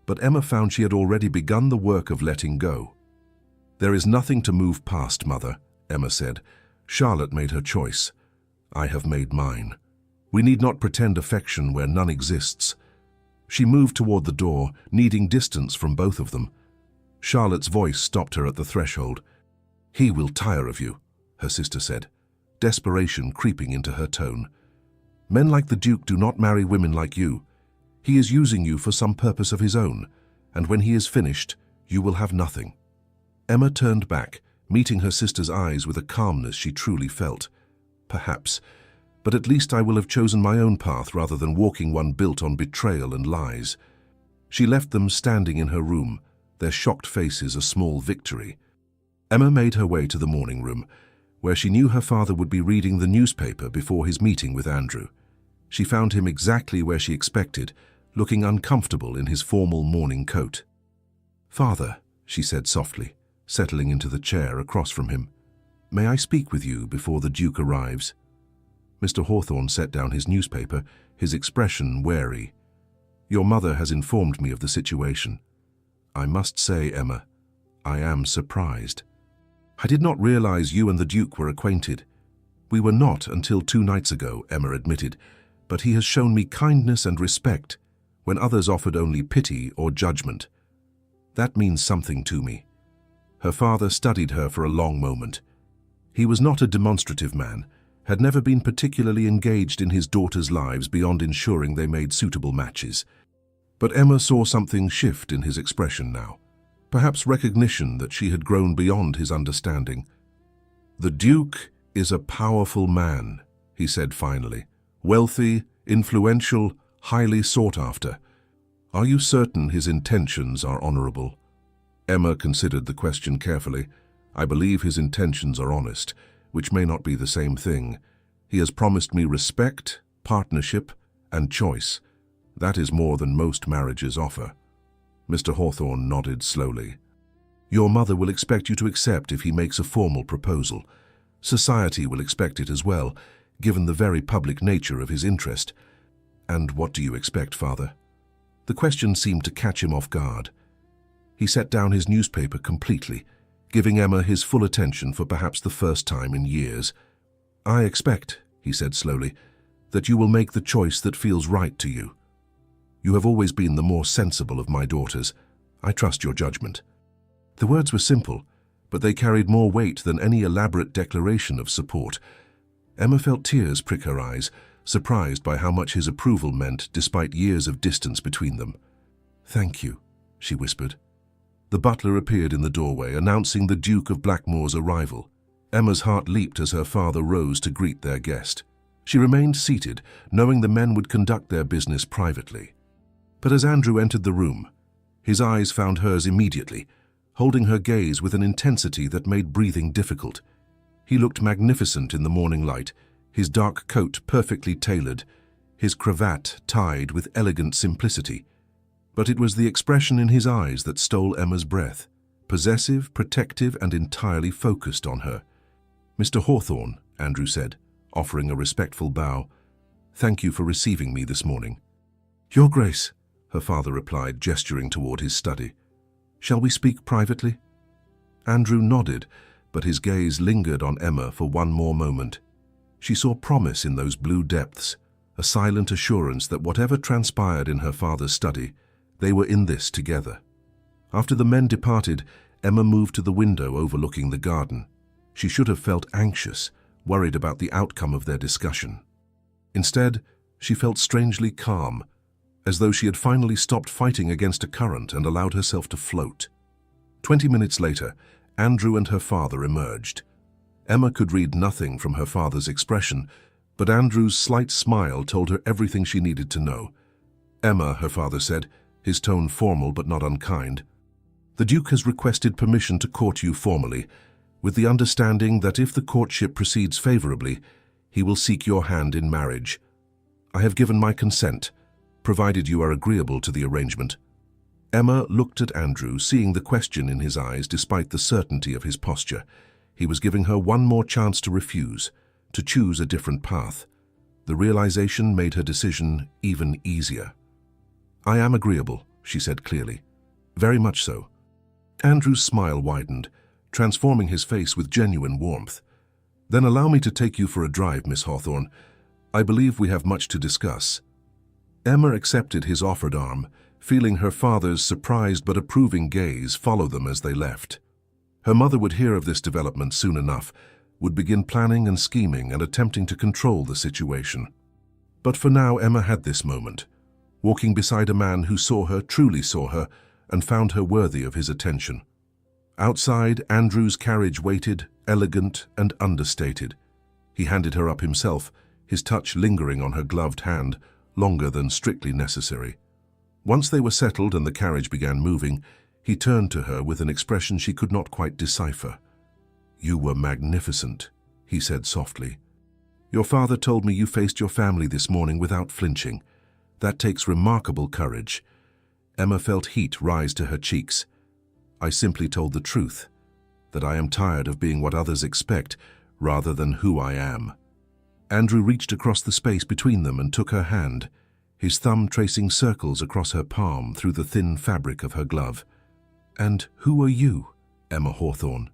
but Emma found she had already begun the work of letting go. There is nothing to move past, Mother, Emma said. Charlotte made her choice. I have made mine. We need not pretend affection where none exists. She moved toward the door, needing distance from both of them. Charlotte's voice stopped her at the threshold. He will tire of you, her sister said, desperation creeping into her tone. Men like the Duke do not marry women like you. He is using you for some purpose of his own, and when he is finished, you will have nothing. Emma turned back, meeting her sister's eyes with a calmness she truly felt. Perhaps, but at least I will have chosen my own path rather than walking one built on betrayal and lies. She left them standing in her room, their shocked faces a small victory. Emma made her way to the morning room, where she knew her father would be reading the newspaper before his meeting with Andrew. She found him exactly where she expected, looking uncomfortable in his formal morning coat. Father, she said softly, settling into the chair across from him. May I speak with you before the Duke arrives? Mr. Hawthorne set down his newspaper, his expression wary. Your mother has informed me of the situation. I must say, Emma, I am surprised. I did not realize you and the Duke were acquainted. We were not until 2 nights ago, Emma admitted, but he has shown me kindness and respect when others offered only pity or judgment. That means something to me. Her father studied her for a long moment. He was not a demonstrative man, had never been particularly engaged in his daughters' lives beyond ensuring they made suitable matches. But Emma saw something shift in his expression now, perhaps recognition that she had grown beyond his understanding. The Duke is a powerful man, he said finally. Wealthy, influential, highly sought after. Are you certain his intentions are honorable? Emma considered the question carefully. I believe his intentions are honest, which may not be the same thing. He has promised me respect, partnership, and choice. That is more than most marriages offer. Mr. Hawthorne nodded slowly. Your mother will expect you to accept if he makes a formal proposal. Society will expect it as well, given the very public nature of his interest. And what do you expect, Father? The question seemed to catch him off guard. He set down his newspaper completely, giving Emma his full attention for perhaps the first time in years. I expect, he said slowly, that you will make the choice that feels right to you. You have always been the more sensible of my daughters. I trust your judgment. The words were simple, but they carried more weight than any elaborate declaration of support. Emma felt tears prick her eyes, surprised by how much his approval meant despite years of distance between them. Thank you, she whispered. The butler appeared in the doorway, announcing the Duke of Blackmoor's arrival. Emma's heart leaped as her father rose to greet their guest. She remained seated, knowing the men would conduct their business privately. But as Andrew entered the room, his eyes found hers immediately, holding her gaze with an intensity that made breathing difficult. He looked magnificent in the morning light, his dark coat perfectly tailored, his cravat tied with elegant simplicity. But it was the expression in his eyes that stole Emma's breath, possessive, protective, and entirely focused on her. Mr. Hawthorne, Andrew said, offering a respectful bow, thank you for receiving me this morning. "Your Grace," her father replied, gesturing toward his study. "Shall we speak privately?" Andrew nodded, but his gaze lingered on Emma for one more moment. She saw promise in those blue depths, a silent assurance that whatever transpired in her father's study, they were in this together. After the men departed, Emma moved to the window overlooking the garden. She should have felt anxious, worried about the outcome of their discussion. Instead, she felt strangely calm, as though she had finally stopped fighting against a current and allowed herself to float. 20 minutes later, Andrew and her father emerged. Emma could read nothing from her father's expression, but Andrew's slight smile told her everything she needed to know. "Emma," her father said, his tone formal but not unkind, "the Duke has requested permission to court you formally, with the understanding that if the courtship proceeds favorably, he will seek your hand in marriage. I have given my consent, provided you are agreeable to the arrangement." Emma looked at Andrew, seeing the question in his eyes despite the certainty of his posture. He was giving her one more chance to refuse, to choose a different path. The realization made her decision even easier. "I am agreeable," she said clearly. "Very much so." Andrew's smile widened, transforming his face with genuine warmth. "Then allow me to take you for a drive, Miss Hawthorne. I believe we have much to discuss." Emma accepted his offered arm, feeling her father's surprised but approving gaze follow them as they left. Her mother would hear of this development soon enough, would begin planning and scheming and attempting to control the situation. But for now, Emma had this moment, walking beside a man who saw her, truly saw her, and found her worthy of his attention. Outside, Andrew's carriage waited, elegant and understated. He handed her up himself, his touch lingering on her gloved hand, longer than strictly necessary. Once they were settled and the carriage began moving, he turned to her with an expression she could not quite decipher. "You were magnificent," he said softly. "Your father told me you faced your family this morning without flinching. That takes remarkable courage." Emma felt heat rise to her cheeks. "I simply told the truth, that I am tired of being what others expect rather than who I am." Andrew reached across the space between them and took her hand, his thumb tracing circles across her palm through the thin fabric of her glove. "And who are you, Emma Hawthorne?"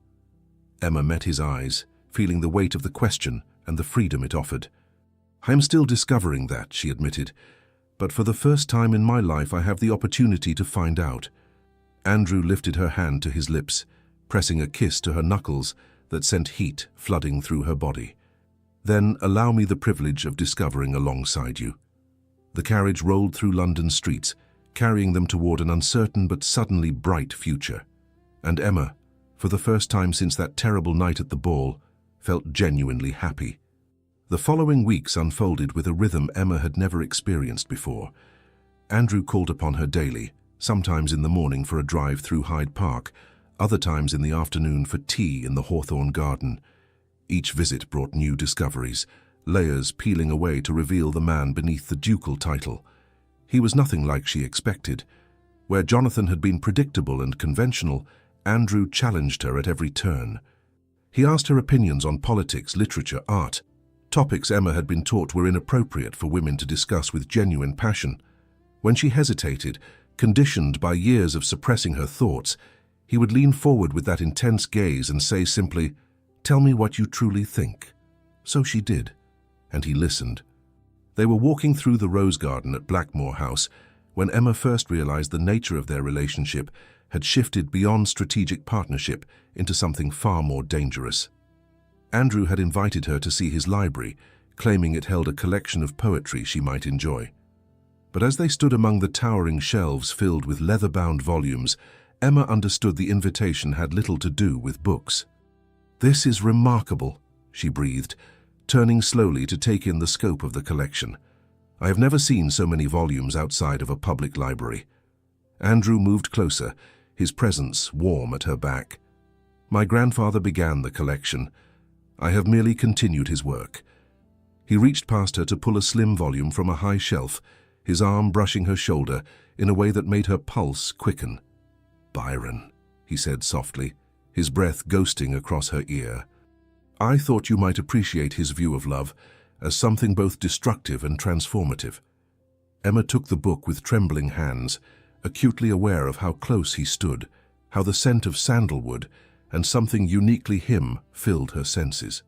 Emma met his eyes, feeling the weight of the question and the freedom it offered. "I am still discovering that," she admitted, "but for the first time in my life I have the opportunity to find out." Andrew lifted her hand to his lips, pressing a kiss to her knuckles that sent heat flooding through her body. "Then allow me the privilege of discovering alongside you." The carriage rolled through London streets, carrying them toward an uncertain but suddenly bright future. And Emma, for the first time since that terrible night at the ball, felt genuinely happy. The following weeks unfolded with a rhythm Emma had never experienced before. Andrew called upon her daily, sometimes in the morning for a drive through Hyde Park, other times in the afternoon for tea in the Hawthorne garden. Each visit brought new discoveries, layers peeling away to reveal the man beneath the ducal title. He was nothing like she expected. Where Jonathan had been predictable and conventional, Andrew challenged her at every turn. He asked her opinions on politics, literature, art. Topics Emma had been taught were inappropriate for women to discuss with genuine passion. When she hesitated, conditioned by years of suppressing her thoughts, he would lean forward with that intense gaze and say simply, "Tell me what you truly think." So she did, and he listened. They were walking through the rose garden at Blackmore House when Emma first realized the nature of their relationship had shifted beyond strategic partnership into something far more dangerous. Andrew had invited her to see his library, claiming it held a collection of poetry she might enjoy. But as they stood among the towering shelves filled with leather-bound volumes, Emma understood the invitation had little to do with books. "This is remarkable," she breathed, turning slowly to take in the scope of the collection. "I have never seen so many volumes outside of a public library." Andrew moved closer, his presence warm at her back. "My grandfather began the collection. I have merely continued his work." He reached past her to pull a slim volume from a high shelf, his arm brushing her shoulder in a way that made her pulse quicken. "Byron," he said softly, his breath ghosting across her ear. "I thought you might appreciate his view of love as something both destructive and transformative." Emma took the book with trembling hands, acutely aware of how close he stood, how the scent of sandalwood and something uniquely him filled her senses.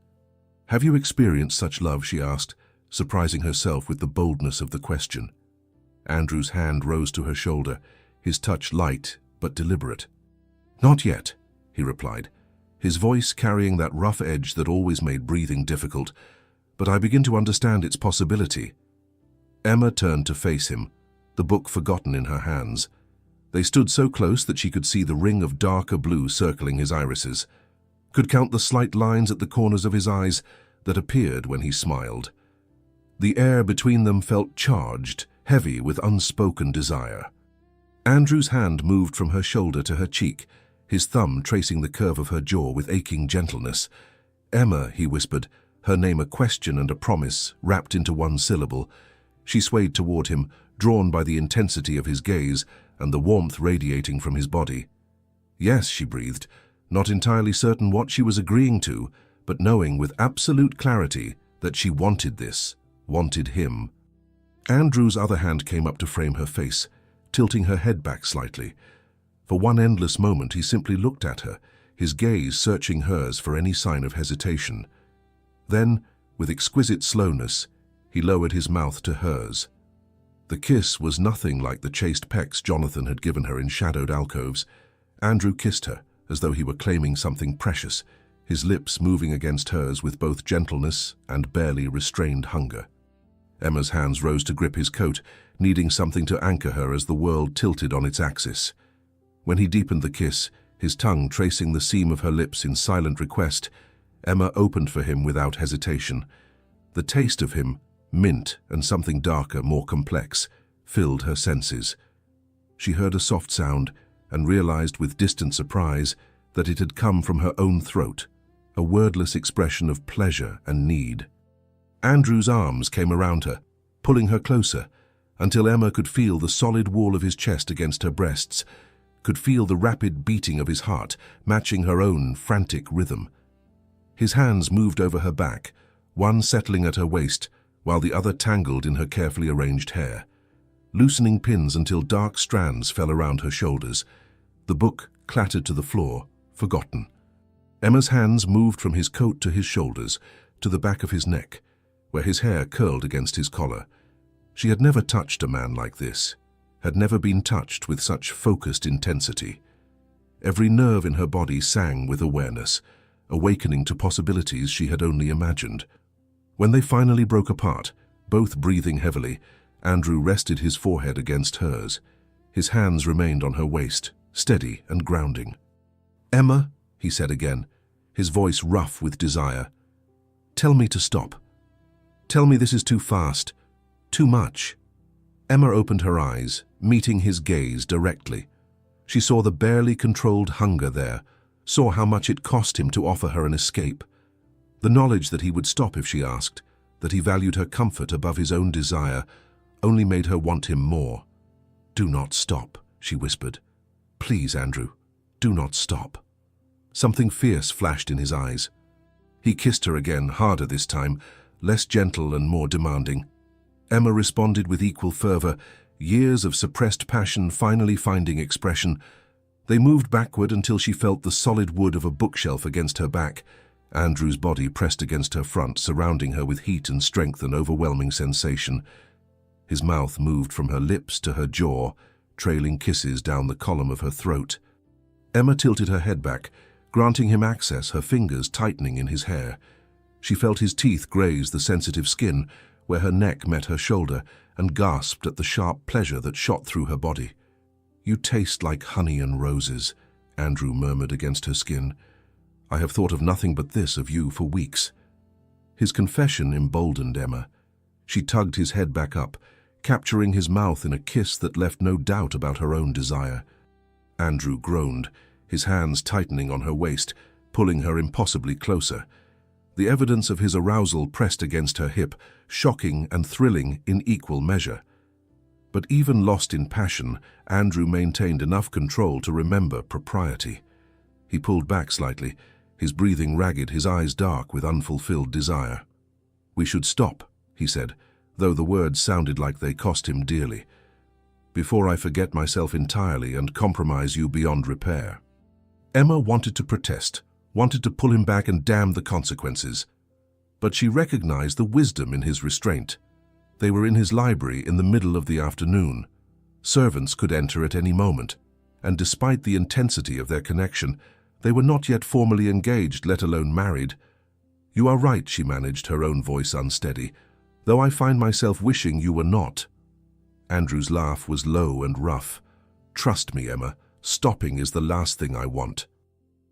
"Have you experienced such love?" she asked, surprising herself with the boldness of the question. Andrew's hand rose to her shoulder, his touch light but deliberate. "Not yet," he replied, his voice carrying that rough edge that always made breathing difficult, "but I begin to understand its possibility." Emma turned to face him, the book forgotten in her hands. They stood so close that she could see the ring of darker blue circling his irises, could count the slight lines at the corners of his eyes that appeared when he smiled. The air between them felt charged, heavy with unspoken desire. Andrew's hand moved from her shoulder to her cheek, his thumb tracing the curve of her jaw with aching gentleness. "Emma," he whispered, her name a question and a promise wrapped into one syllable. She swayed toward him, drawn by the intensity of his gaze and the warmth radiating from his body. "Yes," she breathed, not entirely certain what she was agreeing to, but knowing with absolute clarity that she wanted this, wanted him. Andrew's other hand came up to frame her face, tilting her head back slightly. For one endless moment he simply looked at her, his gaze searching hers for any sign of hesitation. Then, with exquisite slowness, he lowered his mouth to hers. The kiss was nothing like the chaste pecks Jonathan had given her in shadowed alcoves. Andrew kissed her, as though he were claiming something precious, his lips moving against hers with both gentleness and barely restrained hunger. Emma's hands rose to grip his coat, needing something to anchor her as the world tilted on its axis. When he deepened the kiss, his tongue tracing the seam of her lips in silent request, Emma opened for him without hesitation. The taste of him, mint and something darker, more complex, filled her senses. She heard a soft sound and realized with distant surprise that it had come from her own throat, a wordless expression of pleasure and need. Andrew's arms came around her, pulling her closer, until Emma could feel the solid wall of his chest against her breasts, could feel the rapid beating of his heart, matching her own frantic rhythm. His hands moved over her back, one settling at her waist, while the other tangled in her carefully arranged hair, loosening pins until dark strands fell around her shoulders. The book clattered to the floor, forgotten. Emma's hands moved from his coat to his shoulders, to the back of his neck, where his hair curled against his collar. She had never touched a man like this, had never been touched with such focused intensity. Every nerve in her body sang with awareness, awakening to possibilities she had only imagined. When they finally broke apart, both breathing heavily, Andrew rested his forehead against hers. His hands remained on her waist, steady and grounding. "Emma," he said again, his voice rough with desire, "tell me to stop. Tell me this is too fast, too much." Emma opened her eyes, meeting his gaze directly. She saw the barely controlled hunger there, saw how much it cost him to offer her an escape. The knowledge that he would stop if she asked, that he valued her comfort above his own desire, only made her want him more. "Do not stop," she whispered. "Please, Andrew, do not stop." Something fierce flashed in his eyes. He kissed her again, harder this time, less gentle and more demanding. Emma responded with equal fervor, years of suppressed passion finally finding expression. They moved backward until she felt the solid wood of a bookshelf against her back. Andrew's body pressed against her front, surrounding her with heat and strength and overwhelming sensation. His mouth moved from her lips to her jaw, trailing kisses down the column of her throat. Emma tilted her head back, granting him access, her fingers tightening in his hair. She felt his teeth graze the sensitive skin, where her neck met her shoulder, and gasped at the sharp pleasure that shot through her body. "You taste like honey and roses," Andrew murmured against her skin. "I have thought of nothing but this of you for weeks." His confession emboldened Emma. She tugged his head back up, capturing his mouth in a kiss that left no doubt about her own desire. Andrew groaned, his hands tightening on her waist, pulling her impossibly closer. The evidence of his arousal pressed against her hip, shocking and thrilling in equal measure. But even lost in passion, Andrew maintained enough control to remember propriety. He pulled back slightly, his breathing ragged, his eyes dark with unfulfilled desire. "We should stop," he said, though the words sounded like they cost him dearly. "Before I forget myself entirely and compromise you beyond repair." Emma wanted to protest, wanted to pull him back and damn the consequences. But she recognized the wisdom in his restraint. They were in his library in the middle of the afternoon. Servants could enter at any moment, and despite the intensity of their connection, they were not yet formally engaged, let alone married. "You are right," she managed, her own voice unsteady, "though I find myself wishing you were not." Andrew's laugh was low and rough. "Trust me, Emma, stopping is the last thing I want.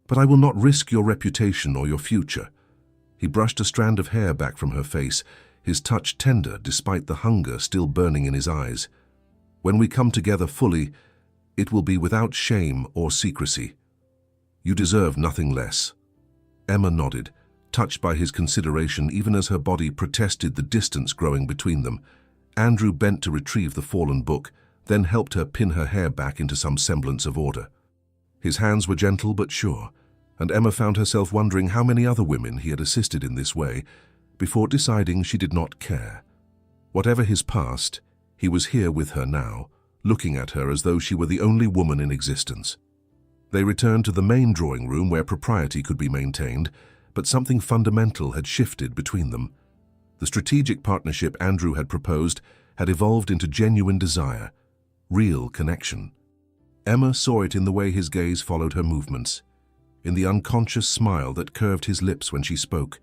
But I will not risk your reputation or your future." He brushed a strand of hair back from her face, his touch tender despite the hunger still burning in his eyes. "When we come together fully, it will be without shame or secrecy. You deserve nothing less." Emma nodded, touched by his consideration even as her body protested the distance growing between them. Andrew bent to retrieve the fallen book, then helped her pin her hair back into some semblance of order. His hands were gentle but sure, and Emma found herself wondering how many other women he had assisted in this way, before deciding she did not care. Whatever his past, he was here with her now, looking at her as though she were the only woman in existence. They returned to the main drawing room where propriety could be maintained, but something fundamental had shifted between them. The strategic partnership Andrew had proposed had evolved into genuine desire, real connection. Emma saw it in the way his gaze followed her movements, in the unconscious smile that curved his lips when she spoke,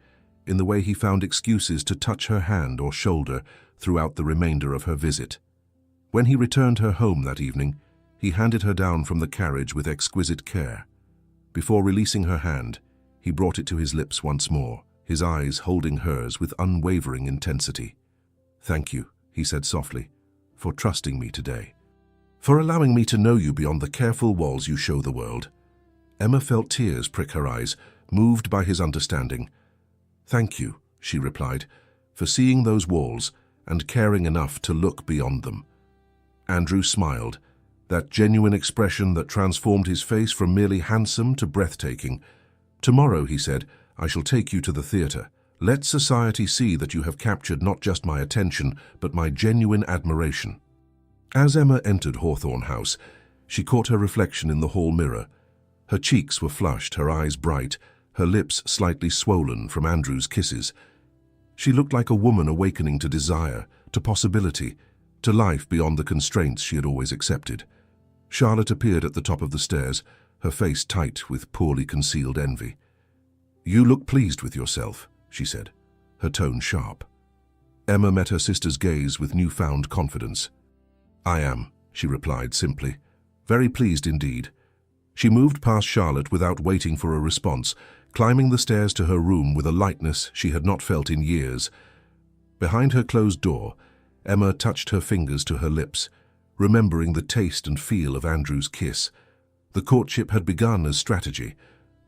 in the way he found excuses to touch her hand or shoulder throughout the remainder of her visit. When he returned her home that evening, he handed her down from the carriage with exquisite care. Before releasing her hand, he brought it to his lips once more, his eyes holding hers with unwavering intensity. "Thank you," he said softly, "for trusting me today. For allowing me to know you beyond the careful walls you show the world." Emma felt tears prick her eyes, moved by his understanding. "Thank you," she replied, "for seeing those walls and caring enough to look beyond them." Andrew smiled, that genuine expression that transformed his face from merely handsome to breathtaking. "Tomorrow," he said, "I shall take you to the theatre. Let society see that you have captured not just my attention, but my genuine admiration." As Emma entered Hawthorne House, she caught her reflection in the hall mirror. Her cheeks were flushed, her eyes bright, her lips slightly swollen from Andrew's kisses. She looked like a woman awakening to desire, to possibility, to life beyond the constraints she had always accepted. Charlotte appeared at the top of the stairs, her face tight with poorly concealed envy. "You look pleased with yourself," she said, her tone sharp. Emma met her sister's gaze with newfound confidence. "I am," she replied simply. "Very pleased indeed." She moved past Charlotte without waiting for a response, climbing the stairs to her room with a lightness she had not felt in years. Behind her closed door, Emma touched her fingers to her lips, remembering the taste and feel of Andrew's kiss. The courtship had begun as strategy,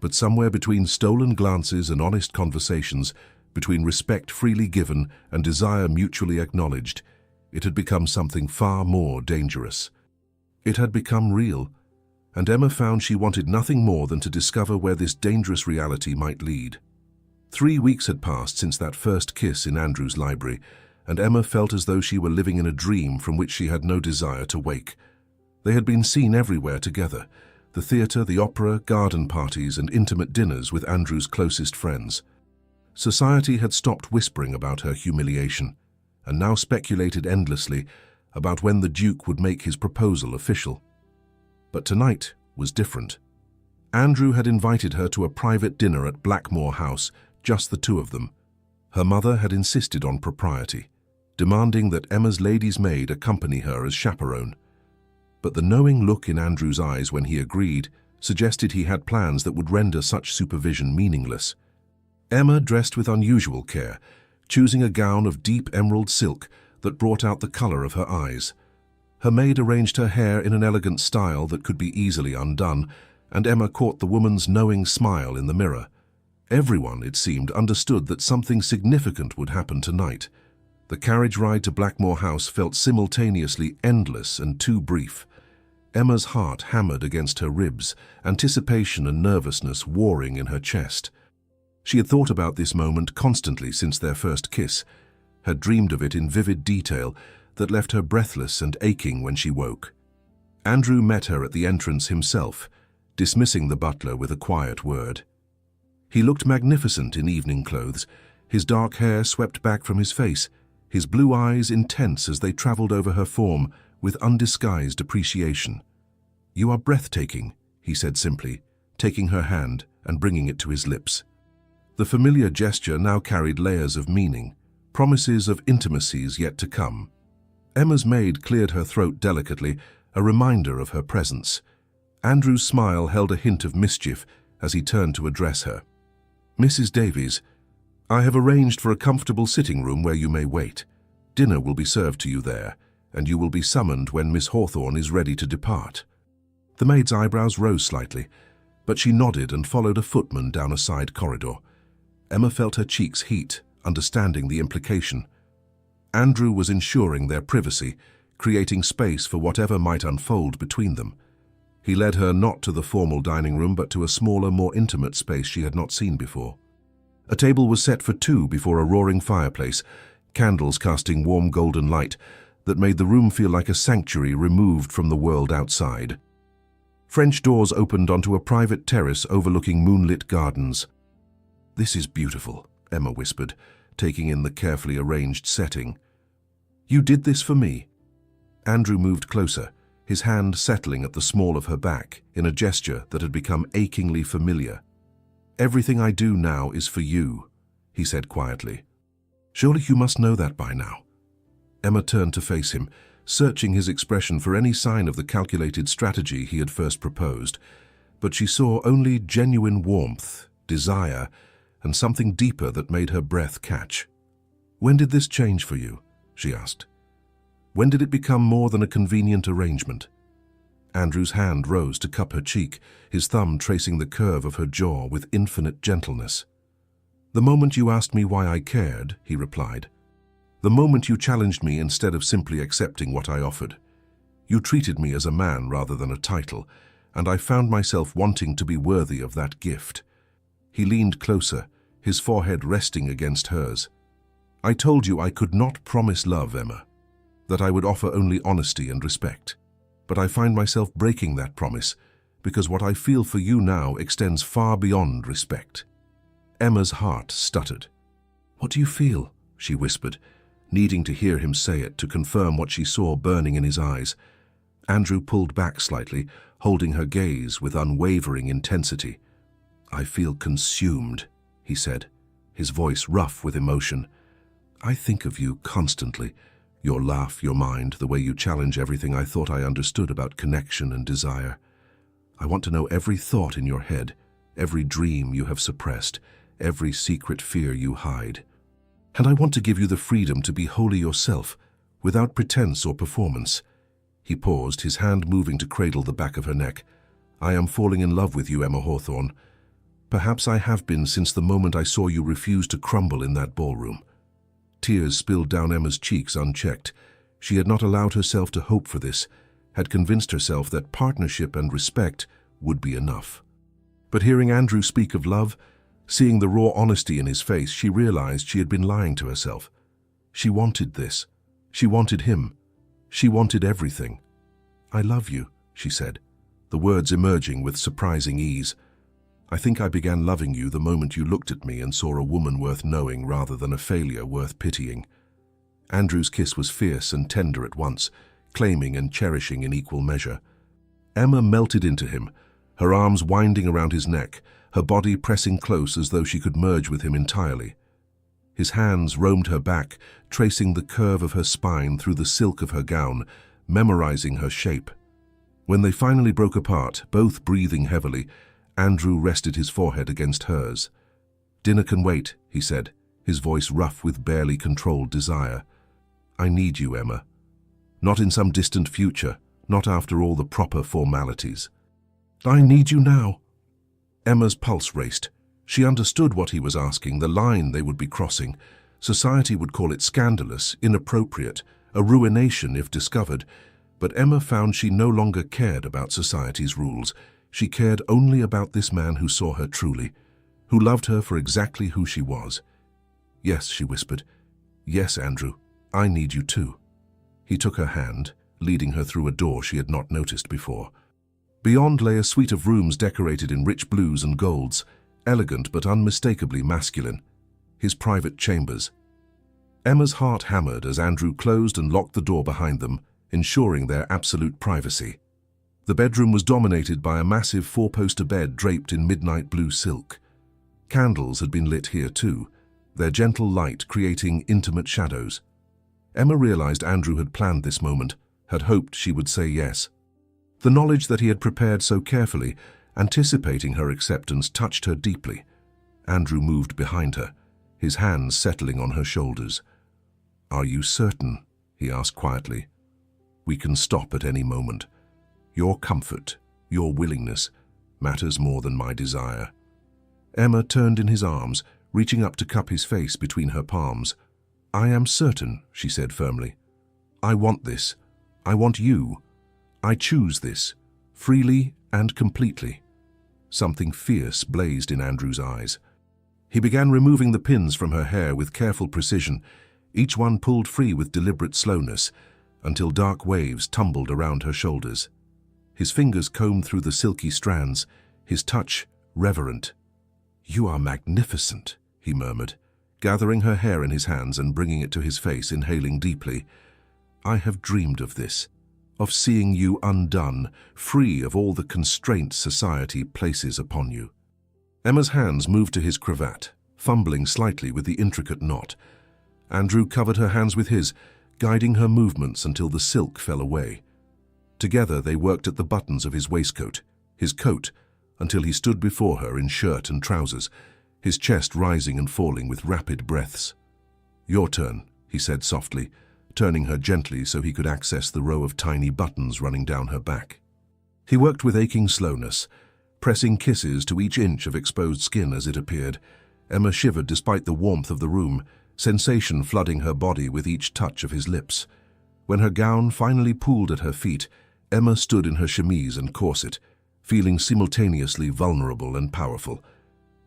but somewhere between stolen glances and honest conversations, between respect freely given and desire mutually acknowledged, it had become something far more dangerous. It had become real, and Emma found she wanted nothing more than to discover where this dangerous reality might lead. 3 weeks had passed since that first kiss in Andrew's library, and Emma felt as though she were living in a dream from which she had no desire to wake. They had been seen everywhere together: the theatre, the opera, garden parties, and intimate dinners with Andrew's closest friends. Society had stopped whispering about her humiliation, and now speculated endlessly about when the Duke would make his proposal official. But tonight was different. Andrew had invited her to a private dinner at Blackmore House, just the two of them. Her mother had insisted on propriety, demanding that Emma's lady's maid accompany her as chaperone. But the knowing look in Andrew's eyes when he agreed suggested he had plans that would render such supervision meaningless. Emma dressed with unusual care, choosing a gown of deep emerald silk that brought out the color of her eyes. Her maid arranged her hair in an elegant style that could be easily undone, and Emma caught the woman's knowing smile in the mirror. Everyone, it seemed, understood that something significant would happen tonight. The carriage ride to Blackmore House felt simultaneously endless and too brief. Emma's heart hammered against her ribs, anticipation and nervousness warring in her chest. She had thought about this moment constantly since their first kiss. had dreamed of it in vivid detail that left her breathless and aching when she woke. Andrew met her at the entrance himself, dismissing the butler with a quiet word. He looked magnificent in evening clothes, his dark hair swept back from his face, his blue eyes intense as they traveled over her form with undisguised appreciation. "You are breathtaking," he said simply, taking her hand and bringing it to his lips. The familiar gesture now carried layers of meaning, promises of intimacies yet to come. Emma's maid cleared her throat delicately, a reminder of her presence. Andrew's smile held a hint of mischief as he turned to address her. "Mrs. Davies, I have arranged for a comfortable sitting room where you may wait. Dinner will be served to you there, and you will be summoned when Miss Hawthorne is ready to depart." The maid's eyebrows rose slightly, but she nodded and followed a footman down a side corridor. Emma felt her cheeks heat, understanding the implication. Andrew was ensuring their privacy, creating space for whatever might unfold between them. He led her not to the formal dining room but to a smaller, more intimate space she had not seen before. A table was set for two before a roaring fireplace, candles casting warm golden light that made the room feel like a sanctuary removed from the world outside. French doors opened onto a private terrace overlooking moonlit gardens. "This is beautiful," Emma whispered, taking in the carefully arranged setting. "You did this for me?" Andrew moved closer, his hand settling at the small of her back in a gesture that had become achingly familiar. "Everything I do now is for you," he said quietly. "Surely you must know that by now." Emma turned to face him, searching his expression for any sign of the calculated strategy he had first proposed, but she saw only genuine warmth, desire, and something deeper that made her breath catch. "When did this change for you?" she asked. "When did it become more than a convenient arrangement?" Andrew's hand rose to cup her cheek, his thumb tracing the curve of her jaw with infinite gentleness. "The moment you asked me why I cared," he replied. "The moment you challenged me instead of simply accepting what I offered. You treated me as a man rather than a title, and I found myself wanting to be worthy of that gift." He leaned closer, his forehead resting against hers. "I told you I could not promise love, Emma, that I would offer only honesty and respect. But I find myself breaking that promise because what I feel for you now extends far beyond respect." Emma's heart stuttered. "What do you feel?" she whispered, needing to hear him say it to confirm what she saw burning in his eyes. Andrew pulled back slightly, holding her gaze with unwavering intensity. "I feel consumed," he said, his voice rough with emotion. "I think of you constantly. Your laugh, your mind, the way you challenge everything I thought I understood about connection and desire. I want to know every thought in your head, every dream you have suppressed, every secret fear you hide. And I want to give you the freedom to be wholly yourself, without pretense or performance." He paused, his hand moving to cradle the back of her neck. "I am falling in love with you, Emma Hawthorne. Perhaps I have been since the moment I saw you refuse to crumble in that ballroom." Tears spilled down Emma's cheeks unchecked. She had not allowed herself to hope for this, had convinced herself that partnership and respect would be enough. But hearing Andrew speak of love, seeing the raw honesty in his face, she realized she had been lying to herself. She wanted this. She wanted him. She wanted everything. "I love you," she said, the words emerging with surprising ease. "I think I began loving you the moment you looked at me and saw a woman worth knowing rather than a failure worth pitying." Andrew's kiss was fierce and tender at once, claiming and cherishing in equal measure. Emma melted into him, her arms winding around his neck, her body pressing close as though she could merge with him entirely. His hands roamed her back, tracing the curve of her spine through the silk of her gown, memorizing her shape. When they finally broke apart, both breathing heavily, Andrew rested his forehead against hers. "Dinner can wait," he said, his voice rough with barely controlled desire. "I need you, Emma. Not in some distant future, not after all the proper formalities." "I need you now." Emma's pulse raced. She understood what he was asking, the line they would be crossing. Society would call it scandalous, inappropriate, a ruination if discovered. But Emma found she no longer cared about society's rules. She cared only about this man who saw her truly, who loved her for exactly who she was. "Yes," she whispered, "Yes, Andrew, I need you too." He took her hand, leading her through a door she had not noticed before. Beyond lay a suite of rooms decorated in rich blues and golds, elegant but unmistakably masculine. His private chambers. Emma's heart hammered as Andrew closed and locked the door behind them, ensuring their absolute privacy. The bedroom was dominated by a massive four-poster bed draped in midnight blue silk. Candles had been lit here too, their gentle light creating intimate shadows. Emma realized Andrew had planned this moment, had hoped she would say yes. The knowledge that he had prepared so carefully, anticipating her acceptance, touched her deeply. Andrew moved behind her, his hands settling on her shoulders. "Are you certain?" he asked quietly. "We can stop at any moment. Your comfort, your willingness, matters more than my desire." Emma turned in his arms, reaching up to cup his face between her palms. "I am certain," she said firmly. "I want this. I want you. I choose this, freely and completely." Something fierce blazed in Andrew's eyes. He began removing the pins from her hair with careful precision, each one pulled free with deliberate slowness, until dark waves tumbled around her shoulders. His fingers combed through the silky strands, his touch reverent. "You are magnificent," he murmured, gathering her hair in his hands and bringing it to his face, inhaling deeply. "I have dreamed of this, of seeing you undone, free of all the constraints society places upon you." Emma's hands moved to his cravat, fumbling slightly with the intricate knot. Andrew covered her hands with his, guiding her movements until the silk fell away. Together they worked at the buttons of his waistcoat, his coat, until he stood before her in shirt and trousers, his chest rising and falling with rapid breaths. "Your turn," he said softly, turning her gently so he could access the row of tiny buttons running down her back. He worked with aching slowness, pressing kisses to each inch of exposed skin as it appeared. Emma shivered despite the warmth of the room, sensation flooding her body with each touch of his lips. When her gown finally pooled at her feet, Emma stood in her chemise and corset, feeling simultaneously vulnerable and powerful.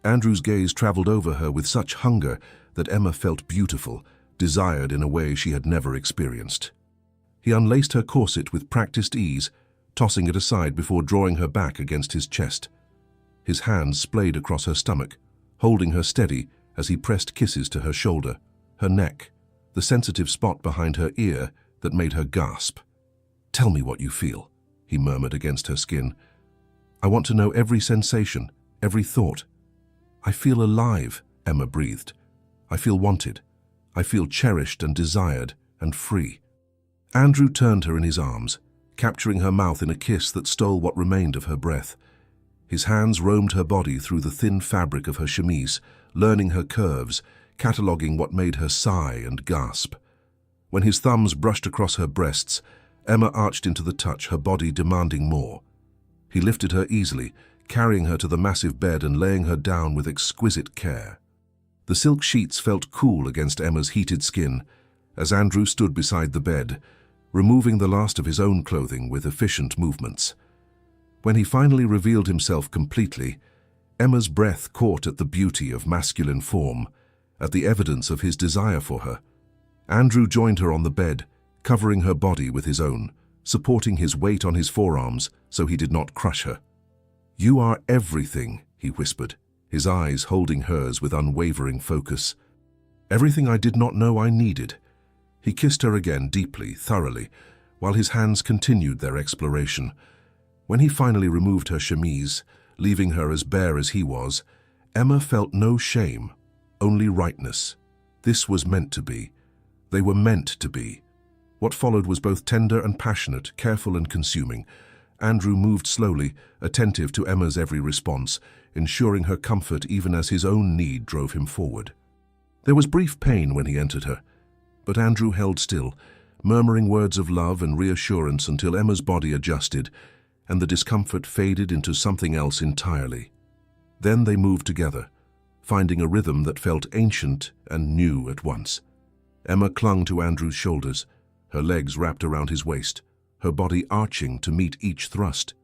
Andrew's gaze traveled over her with such hunger that Emma felt beautiful, desired in a way she had never experienced. He unlaced her corset with practiced ease, tossing it aside before drawing her back against his chest. His hands splayed across her stomach, holding her steady as he pressed kisses to her shoulder, her neck, the sensitive spot behind her ear that made her gasp. "Tell me what you feel," he murmured against her skin. "I want to know every sensation, every thought." "I feel alive," Emma breathed. "I feel wanted. I feel cherished and desired and free." Andrew turned her in his arms, capturing her mouth in a kiss that stole what remained of her breath. His hands roamed her body through the thin fabric of her chemise, learning her curves, cataloguing what made her sigh and gasp. When his thumbs brushed across her breasts, Emma arched into the touch, her body demanding more. He lifted her easily, carrying her to the massive bed and laying her down with exquisite care. The silk sheets felt cool against Emma's heated skin as Andrew stood beside the bed, removing the last of his own clothing with efficient movements. When he finally revealed himself completely, Emma's breath caught at the beauty of masculine form, at the evidence of his desire for her. Andrew joined her on the bed, covering her body with his own, supporting his weight on his forearms so he did not crush her. "You are everything," he whispered, his eyes holding hers with unwavering focus. "Everything I did not know I needed." He kissed her again deeply, thoroughly, while his hands continued their exploration. When he finally removed her chemise, leaving her as bare as he was, Emma felt no shame, only rightness. This was meant to be. They were meant to be. What followed was both tender and passionate, careful and consuming. Andrew moved slowly, attentive to Emma's every response, ensuring her comfort even as his own need drove him forward. There was brief pain when he entered her, but Andrew held still, murmuring words of love and reassurance until Emma's body adjusted, and the discomfort faded into something else entirely. Then they moved together, finding a rhythm that felt ancient and new at once. Emma clung to Andrew's shoulders, her legs wrapped around his waist, her body arching to meet each thrust.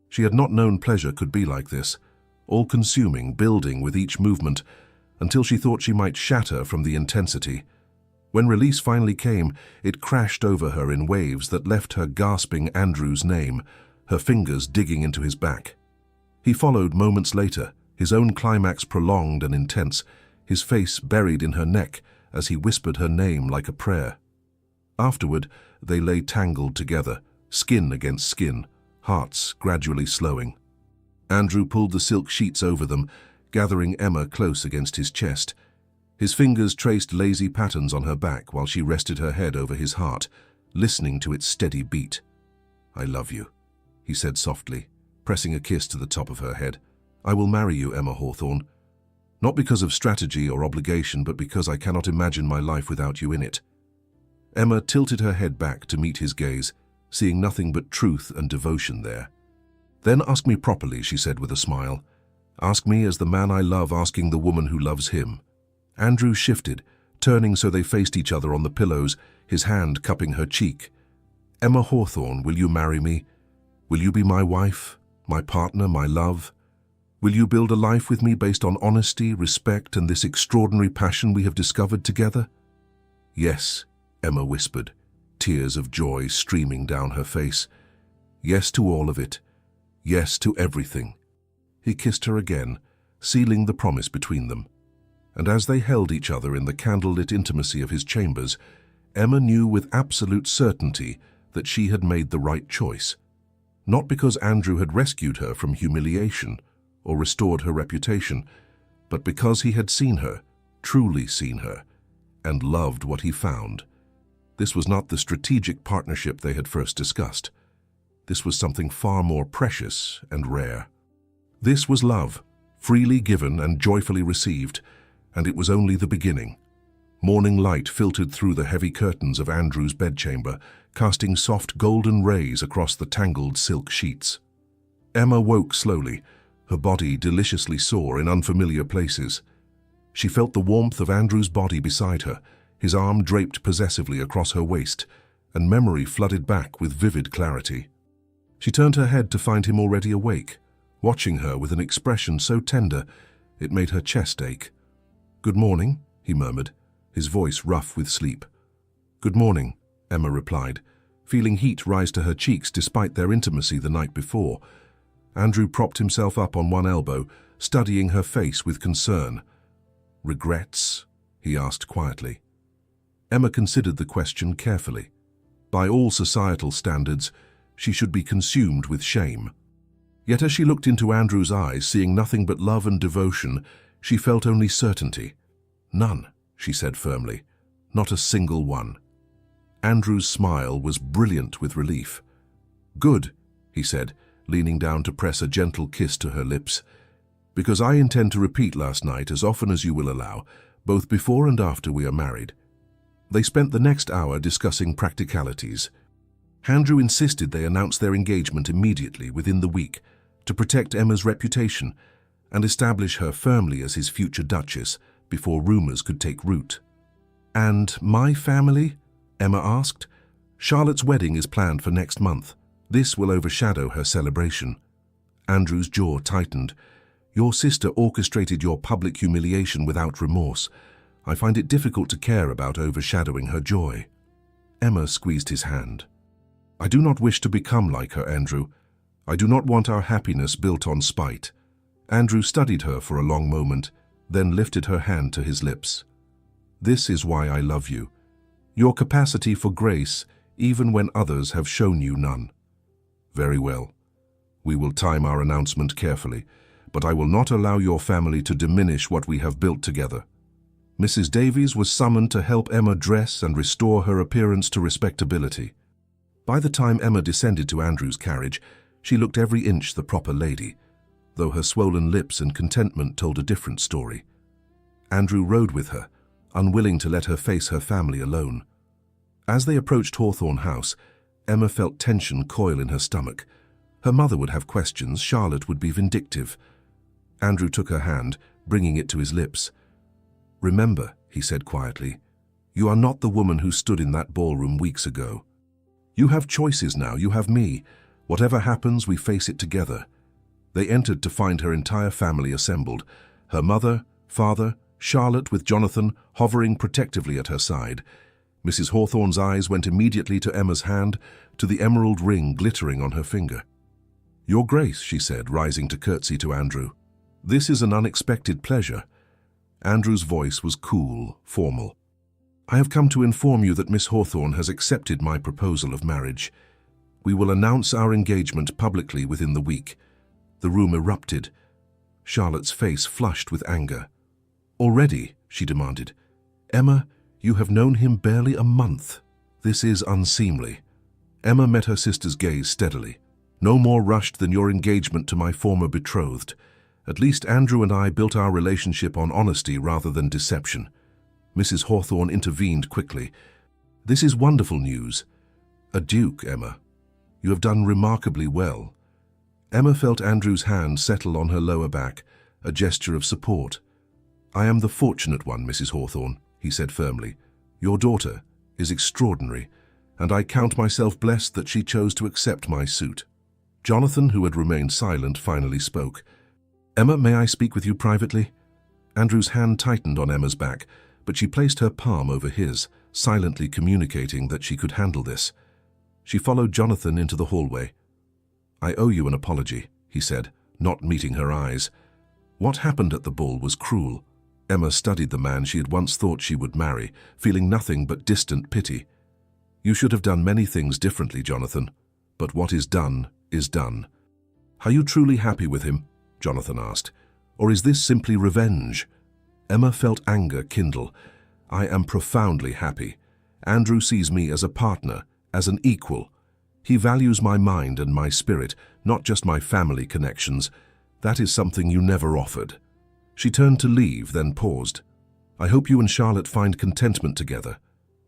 She had not known pleasure could be like this, all-consuming, building with each movement, until she thought she might shatter from the intensity. When release finally came, it crashed over her in waves that left her gasping Andrew's name, her fingers digging into his back. He followed moments later, his own climax prolonged and intense, his face buried in her neck as he whispered her name like a prayer. Afterward, they lay tangled together, skin against skin, hearts gradually slowing. Andrew pulled the silk sheets over them, gathering Emma close against his chest. His fingers traced lazy patterns on her back while she rested her head over his heart, listening to its steady beat. "I love you," he said softly, pressing a kiss to the top of her head. "I will marry you, Emma Hawthorne. Not because of strategy or obligation, but because I cannot imagine my life without you in it." Emma tilted her head back to meet his gaze, seeing nothing but truth and devotion there. "Then ask me properly," she said with a smile. "Ask me as the man I love asking the woman who loves him." Andrew shifted, turning so they faced each other on the pillows, his hand cupping her cheek. "Emma Hawthorne, will you marry me? Will you be my wife, my partner, my love? Will you build a life with me based on honesty, respect, and this extraordinary passion we have discovered together?" "Yes," Emma whispered, tears of joy streaming down her face. "Yes to all of it. Yes to everything." He kissed her again, sealing the promise between them. And as they held each other in the candlelit intimacy of his chambers, Emma knew with absolute certainty that she had made the right choice. Not because Andrew had rescued her from humiliation or restored her reputation, but because he had seen her, truly seen her, and loved what he found. This was not the strategic partnership they had first discussed. This was something far more precious and rare. This was love, freely given and joyfully received, and it was only the beginning. Morning light filtered through the heavy curtains of Andrew's bedchamber, casting soft golden rays across the tangled silk sheets. Emma woke slowly, her body deliciously sore in unfamiliar places. She felt the warmth of Andrew's body beside her, his arm draped possessively across her waist, and memory flooded back with vivid clarity. She turned her head to find him already awake, watching her with an expression so tender it made her chest ache. "Good morning," he murmured, his voice rough with sleep. "Good morning," Emma replied, feeling heat rise to her cheeks despite their intimacy the night before. Andrew propped himself up on one elbow, studying her face with concern. "Regrets?" he asked quietly. Emma considered the question carefully. By all societal standards, she should be consumed with shame. Yet as she looked into Andrew's eyes, seeing nothing but love and devotion, she felt only certainty. "None," she said firmly. "Not a single one." Andrew's smile was brilliant with relief. "Good," he said, leaning down to press a gentle kiss to her lips. "Because I intend to repeat last night as often as you will allow, both before and after we are married." They spent the next hour discussing practicalities. Andrew insisted they announce their engagement immediately within the week to protect Emma's reputation and establish her firmly as his future duchess before rumors could take root. "And my family?" Emma asked. "Charlotte's wedding is planned for next month. This will overshadow her celebration." Andrew's jaw tightened. "Your sister orchestrated your public humiliation without remorse. I find it difficult to care about overshadowing her joy." Emma squeezed his hand. "I do not wish to become like her, Andrew. I do not want our happiness built on spite." Andrew studied her for a long moment, then lifted her hand to his lips. "This is why I love you. Your capacity for grace, even when others have shown you none." "Very well. We will time our announcement carefully, but I will not allow your family to diminish what we have built together." Mrs. Davies was summoned to help Emma dress and restore her appearance to respectability. By the time Emma descended to Andrew's carriage, she looked every inch the proper lady, though her swollen lips and contentment told a different story. Andrew rode with her, unwilling to let her face her family alone. As they approached Hawthorne House, Emma felt tension coil in her stomach. Her mother would have questions, Charlotte would be vindictive. Andrew took her hand, bringing it to his lips. "Remember," he said quietly, "you are not the woman who stood in that ballroom weeks ago. You have choices now, you have me. Whatever happens, we face it together." They entered to find her entire family assembled, her mother, father, Charlotte with Jonathan hovering protectively at her side. Mrs. Hawthorne's eyes went immediately to Emma's hand, to the emerald ring glittering on her finger. "Your Grace," she said, rising to curtsy to Andrew. "This is an unexpected pleasure." Andrew's voice was cool, formal. "I have come to inform you that Miss Hawthorne has accepted my proposal of marriage. We will announce our engagement publicly within the week." The room erupted. Charlotte's face flushed with anger. "Already?" she demanded. "Emma, you have known him barely a month. This is unseemly." Emma met her sister's gaze steadily. "No more rushed than your engagement to my former betrothed. At least Andrew and I built our relationship on honesty rather than deception." Mrs. Hawthorne intervened quickly. "This is wonderful news. A duke, Emma. You have done remarkably well." Emma felt Andrew's hand settle on her lower back, a gesture of support. "I am the fortunate one, Mrs. Hawthorne," he said firmly. "Your daughter is extraordinary, and I count myself blessed that she chose to accept my suit." Jonathan, who had remained silent, finally spoke. "Emma, may I speak with you privately?" Andrew's hand tightened on Emma's back, but she placed her palm over his, silently communicating that she could handle this. She followed Jonathan into the hallway. "I owe you an apology," he said, not meeting her eyes. What happened at the ball was cruel. Emma studied the man she had once thought she would marry, feeling nothing but distant pity. "You should have done many things differently, Jonathan, but what is done is done." "Are you truly happy with him?" Jonathan asked. "Or is this simply revenge?" Emma felt anger kindle. "I am profoundly happy. Andrew sees me as a partner, as an equal. He values my mind and my spirit, not just my family connections. That is something you never offered." She turned to leave, then paused. "I hope you and Charlotte find contentment together.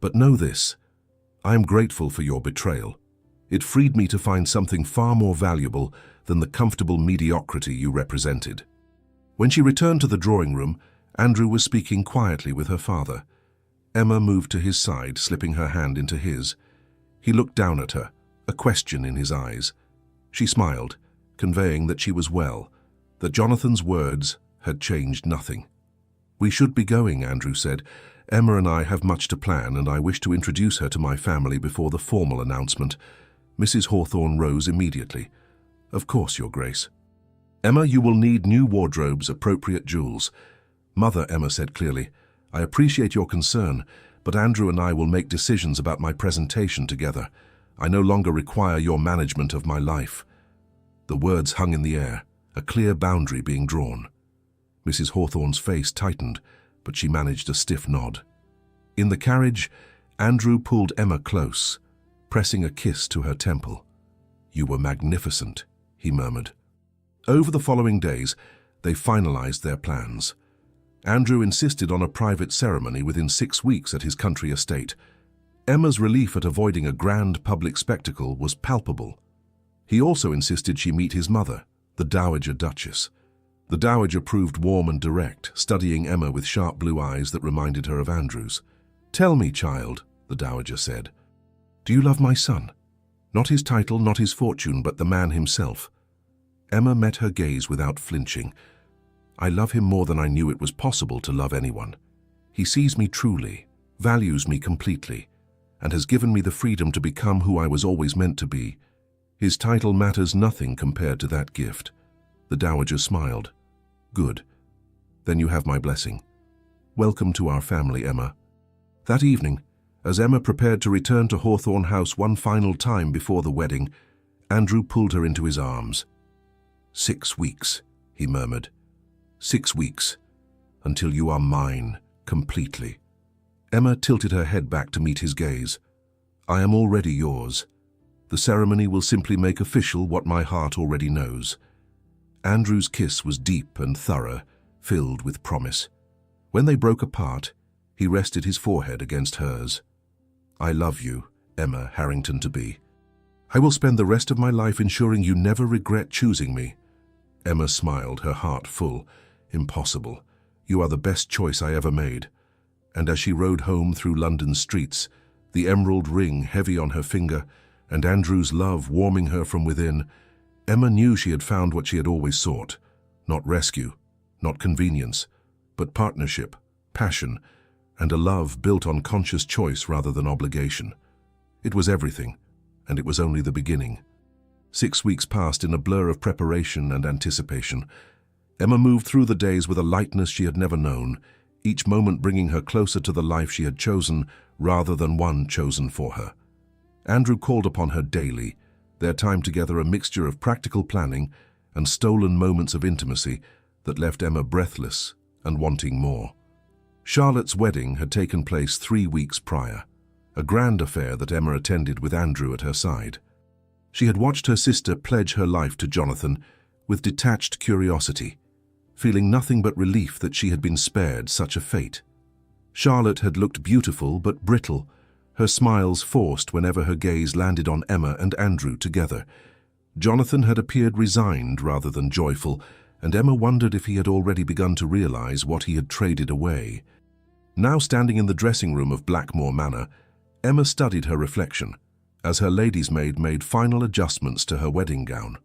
But know this, I am grateful for your betrayal. It freed me to find something far more valuable than the comfortable mediocrity you represented." When she returned to the drawing room, Andrew was speaking quietly with her father. Emma moved to his side, slipping her hand into his. He looked down at her, a question in his eyes. She smiled, conveying that she was well, that Jonathan's words had changed nothing. "We should be going," Andrew said. "Emma and I have much to plan, and I wish to introduce her to my family before the formal announcement." Mrs. Hawthorne rose immediately. "Of course, Your Grace." "Emma, you will need new wardrobes, appropriate jewels." "Mother," Emma said clearly, "I appreciate your concern, but Andrew and I will make decisions about my presentation together. I no longer require your management of my life." The words hung in the air, a clear boundary being drawn. Mrs. Hawthorne's face tightened, but she managed a stiff nod. In the carriage, Andrew pulled Emma close, pressing a kiss to her temple. "You were magnificent," he murmured. Over the following days, they finalized their plans. Andrew insisted on a private ceremony within 6 weeks at his country estate. Emma's relief at avoiding a grand public spectacle was palpable. He also insisted she meet his mother, the Dowager Duchess. The Dowager proved warm and direct, studying Emma with sharp blue eyes that reminded her of Andrew's. "Tell me, child," the Dowager said, "do you love my son? Not his title, not his fortune, but the man himself." Emma met her gaze without flinching. "I love him more than I knew it was possible to love anyone. He sees me truly, values me completely, and has given me the freedom to become who I was always meant to be. His title matters nothing compared to that gift." The Dowager smiled. "Good. Then you have my blessing. Welcome to our family, Emma." That evening, as Emma prepared to return to Hawthorne House one final time before the wedding, Andrew pulled her into his arms. 6 weeks, he murmured. 6 weeks, until you are mine, completely." Emma tilted her head back to meet his gaze. "I am already yours. The ceremony will simply make official what my heart already knows." Andrew's kiss was deep and thorough, filled with promise. When they broke apart, he rested his forehead against hers. "I love you, Emma Harrington-to-be. I will spend the rest of my life ensuring you never regret choosing me." Emma smiled, her heart full. "Impossible. You are the best choice I ever made." And as she rode home through London's streets, the emerald ring heavy on her finger and Andrew's love warming her from within, Emma knew she had found what she had always sought. Not rescue, not convenience, but partnership, passion, and a love built on conscious choice rather than obligation. It was everything, and it was only the beginning. 6 weeks passed in a blur of preparation and anticipation. Emma moved through the days with a lightness she had never known, each moment bringing her closer to the life she had chosen rather than one chosen for her. Andrew called upon her daily, their time together a mixture of practical planning and stolen moments of intimacy that left Emma breathless and wanting more. Charlotte's wedding had taken place 3 weeks prior, a grand affair that Emma attended with Andrew at her side. She had watched her sister pledge her life to Jonathan with detached curiosity, feeling nothing but relief that she had been spared such a fate. Charlotte had looked beautiful but brittle, her smiles forced whenever her gaze landed on Emma and Andrew together. Jonathan had appeared resigned rather than joyful, and Emma wondered if he had already begun to realize what he had traded away. Now standing in the dressing room of Blackmore Manor, Emma studied her reflection as her lady's maid made final adjustments to her wedding gown.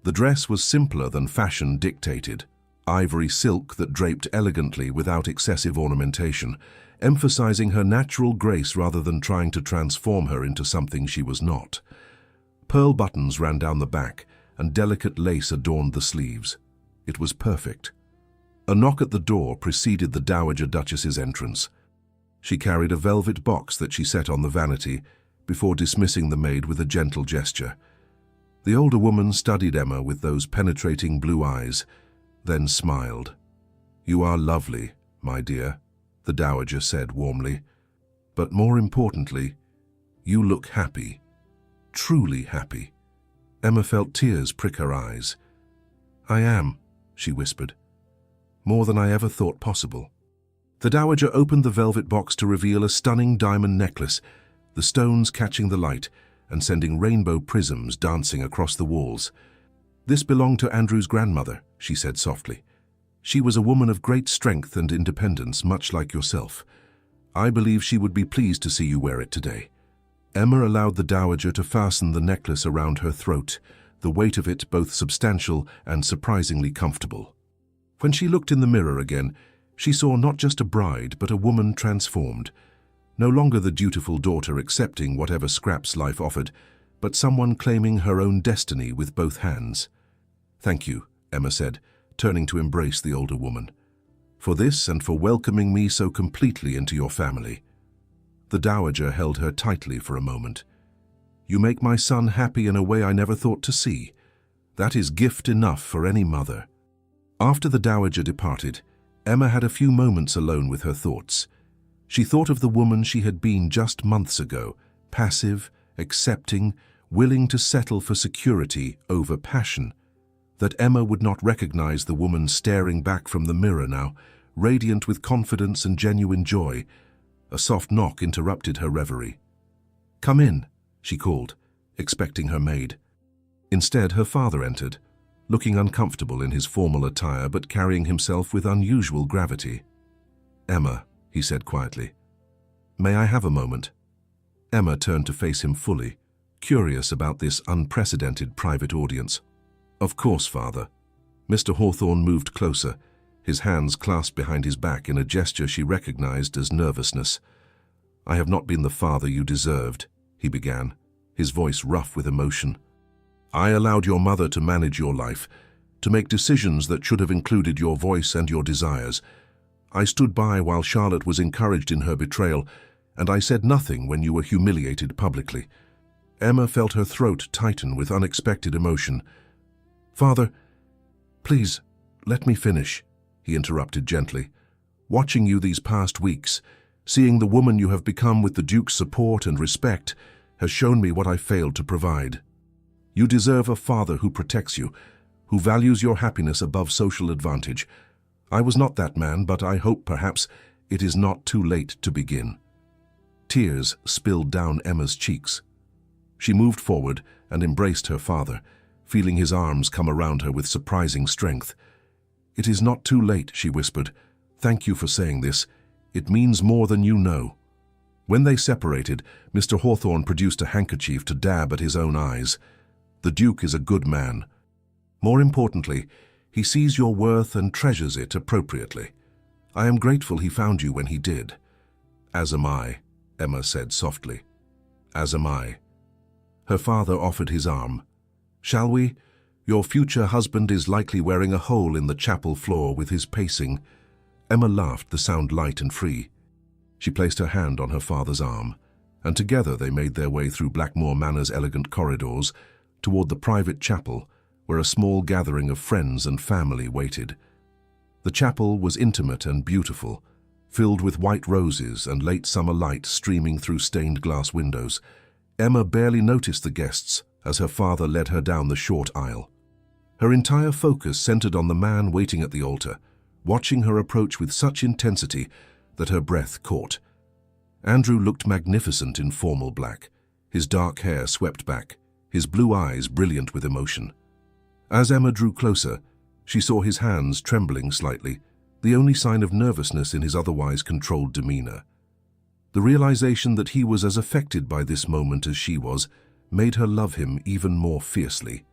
The dress was simpler than fashion dictated, ivory silk that draped elegantly without excessive ornamentation, emphasizing her natural grace rather than trying to transform her into something she was not. Pearl buttons ran down the back, and delicate lace adorned the sleeves. It was perfect. A knock at the door preceded the Dowager Duchess's entrance. She carried a velvet box that she set on the vanity, before dismissing the maid with a gentle gesture. The older woman studied Emma with those penetrating blue eyes, then smiled. "You are lovely, my dear," the Dowager said warmly. "But more importantly, you look happy. Truly happy." Emma felt tears prick her eyes. "I am," she whispered. "More than I ever thought possible." The Dowager opened the velvet box to reveal a stunning diamond necklace, the stones catching the light and sending rainbow prisms dancing across the walls. "This belonged to Andrew's grandmother," she said softly. "She was a woman of great strength and independence, much like yourself. I believe she would be pleased to see you wear it today." Emma allowed the Dowager to fasten the necklace around her throat, the weight of it both substantial and surprisingly comfortable. When she looked in the mirror again, she saw not just a bride, but a woman transformed. No longer the dutiful daughter accepting whatever scraps life offered, but someone claiming her own destiny with both hands. "Thank you," Emma said, turning to embrace the older woman, "for this and for welcoming me so completely into your family." The Dowager held her tightly for a moment. "You make my son happy in a way I never thought to see. That is gift enough for any mother." After the Dowager departed, Emma had a few moments alone with her thoughts. She thought of the woman she had been just months ago, passive, accepting, willing to settle for security over passion. That Emma would not recognize the woman staring back from the mirror now, radiant with confidence and genuine joy. A soft knock interrupted her reverie. "Come in," she called, expecting her maid. Instead, her father entered, looking uncomfortable in his formal attire but carrying himself with unusual gravity. "Emma," he said quietly, "may I have a moment?" Emma turned to face him fully, curious about this unprecedented private audience. "Of course, father." Mr. Hawthorne moved closer, his hands clasped behind his back in a gesture she recognized as nervousness. "I have not been the father you deserved," he began, his voice rough with emotion. "I allowed your mother to manage your life, to make decisions that should have included your voice and your desires. I stood by while Charlotte was encouraged in her betrayal, and I said nothing when you were humiliated publicly." Emma felt her throat tighten with unexpected emotion. "Father, please, let me finish," he interrupted gently. "Watching you these past weeks, seeing the woman you have become with the Duke's support and respect, has shown me what I failed to provide. You deserve a father who protects you, who values your happiness above social advantage. I was not that man, but I hope perhaps it is not too late to begin." Tears spilled down Emma's cheeks. She moved forward and embraced her father, feeling his arms come around her with surprising strength. "It is not too late," she whispered. "Thank you for saying this. It means more than you know." When they separated, Mr. Hawthorne produced a handkerchief to dab at his own eyes. "The Duke is a good man. More importantly, he sees your worth and treasures it appropriately. I am grateful he found you when he did." "As am I," Emma said softly. "As am I." Her father offered his arm. "Shall we? Your future husband is likely wearing a hole in the chapel floor with his pacing." Emma laughed, the sound light and free. She placed her hand on her father's arm, and together they made their way through Blackmore Manor's elegant corridors toward the private chapel, where a small gathering of friends and family waited. The chapel was intimate and beautiful, filled with white roses and late summer light streaming through stained glass windows. Emma barely noticed the guests as her father led her down the short aisle. Her entire focus centered on the man waiting at the altar, watching her approach with such intensity that her breath caught. Andrew looked magnificent in formal black, his dark hair swept back, his blue eyes brilliant with emotion. As Emma drew closer, she saw his hands trembling slightly, the only sign of nervousness in his otherwise controlled demeanor. The realization that he was as affected by this moment as she was made her love him even more fiercely.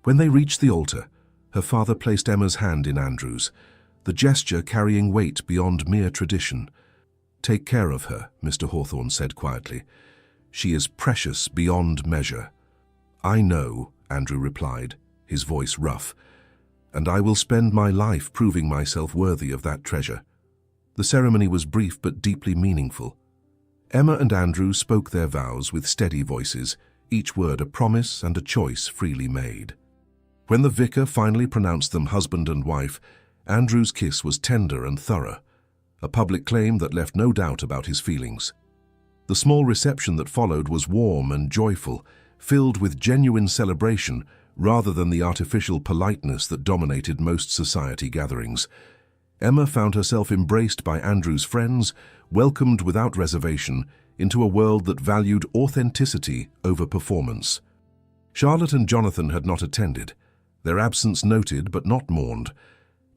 When they reached the altar, her father placed Emma's hand in Andrew's, the gesture carrying weight beyond mere tradition. "Take care of her," Mr. Hawthorne said quietly. "She is precious beyond measure." "I know," Andrew replied, his voice rough, "and I will spend my life proving myself worthy of that treasure." The ceremony was brief but deeply meaningful. Emma and Andrew spoke their vows with steady voices, each word a promise and a choice freely made. When the vicar finally pronounced them husband and wife, Andrew's kiss was tender and thorough, a public claim that left no doubt about his feelings. The small reception that followed was warm and joyful, filled with genuine celebration rather than the artificial politeness that dominated most society gatherings. Emma found herself embraced by Andrew's friends, welcomed without reservation into a world that valued authenticity over performance. Charlotte and Jonathan had not attended, their absence noted but not mourned.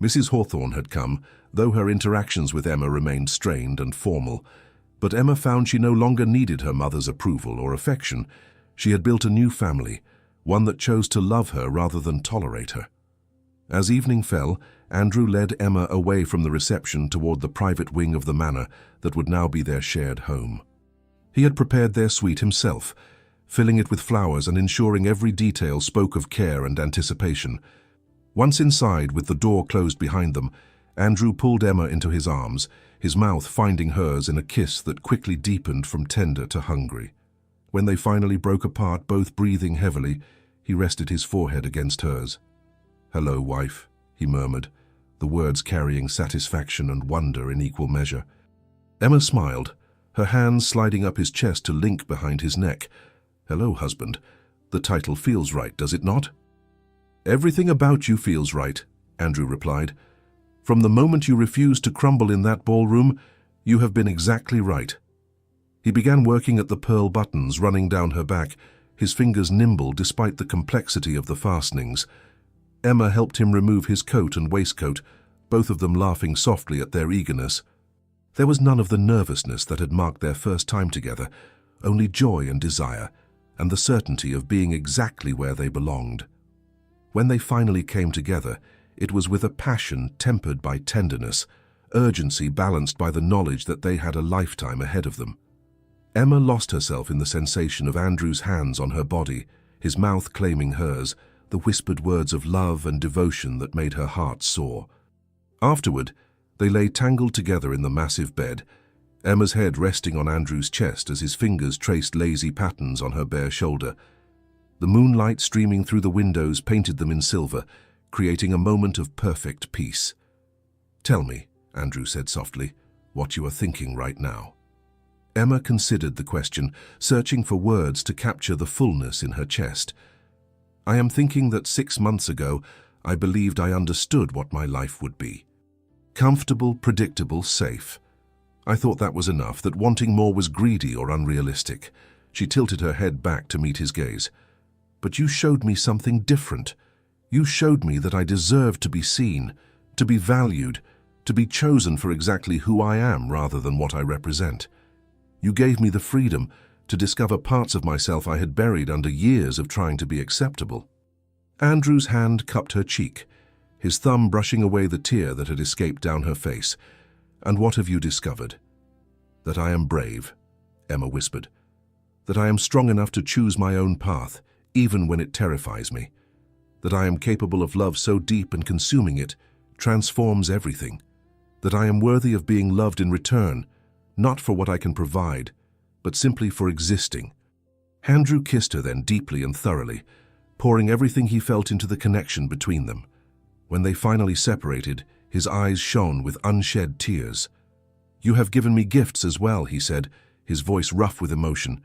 Mrs. Hawthorne had come, though her interactions with Emma remained strained and formal. But Emma found she no longer needed her mother's approval or affection. She had built a new family, one that chose to love her rather than tolerate her. As evening fell, Andrew led Emma away from the reception toward the private wing of the manor that would now be their shared home. He had prepared their suite himself, filling it with flowers and ensuring every detail spoke of care and anticipation. Once inside, with the door closed behind them, Andrew pulled Emma into his arms, his mouth finding hers in a kiss that quickly deepened from tender to hungry. When they finally broke apart, both breathing heavily, he rested his forehead against hers. "Hello, wife," he murmured, the words carrying satisfaction and wonder in equal measure. Emma smiled, her hands sliding up his chest to link behind his neck. "Hello, husband. The title feels right, does it not?" "Everything about you feels right," Andrew replied. "From the moment you refused to crumble in that ballroom, you have been exactly right." He began working at the pearl buttons running down her back, his fingers nimble despite the complexity of the fastenings. Emma helped him remove his coat and waistcoat, both of them laughing softly at their eagerness. There was none of the nervousness that had marked their first time together, only joy and desire, and the certainty of being exactly where they belonged. When they finally came together, it was with a passion tempered by tenderness, urgency balanced by the knowledge that they had a lifetime ahead of them. Emma lost herself in the sensation of Andrew's hands on her body, his mouth claiming hers, the whispered words of love and devotion that made her heart soar. Afterward, they lay tangled together in the massive bed, Emma's head resting on Andrew's chest as his fingers traced lazy patterns on her bare shoulder. The moonlight streaming through the windows painted them in silver, creating a moment of perfect peace. "Tell me," Andrew said softly, "what you are thinking right now." Emma considered the question, searching for words to capture the fullness in her chest. "I am thinking that 6 months ago, I believed I understood what my life would be. Comfortable, predictable, safe. I thought that was enough, that wanting more was greedy or unrealistic." She tilted her head back to meet his gaze. "But you showed me something different. You showed me that I deserved to be seen, to be valued, to be chosen for exactly who I am rather than what I represent. You gave me the freedom to discover parts of myself I had buried under years of trying to be acceptable." Andrew's hand cupped her cheek, his thumb brushing away the tear that had escaped down her face. "And what have you discovered?" "That I am brave," Emma whispered. "That I am strong enough to choose my own path, even when it terrifies me. That I am capable of love so deep and consuming it transforms everything. That I am worthy of being loved in return, not for what I can provide, but simply for existing." Andrew kissed her then deeply and thoroughly, pouring everything he felt into the connection between them. When they finally separated, his eyes shone with unshed tears. "You have given me gifts as well," he said, his voice rough with emotion.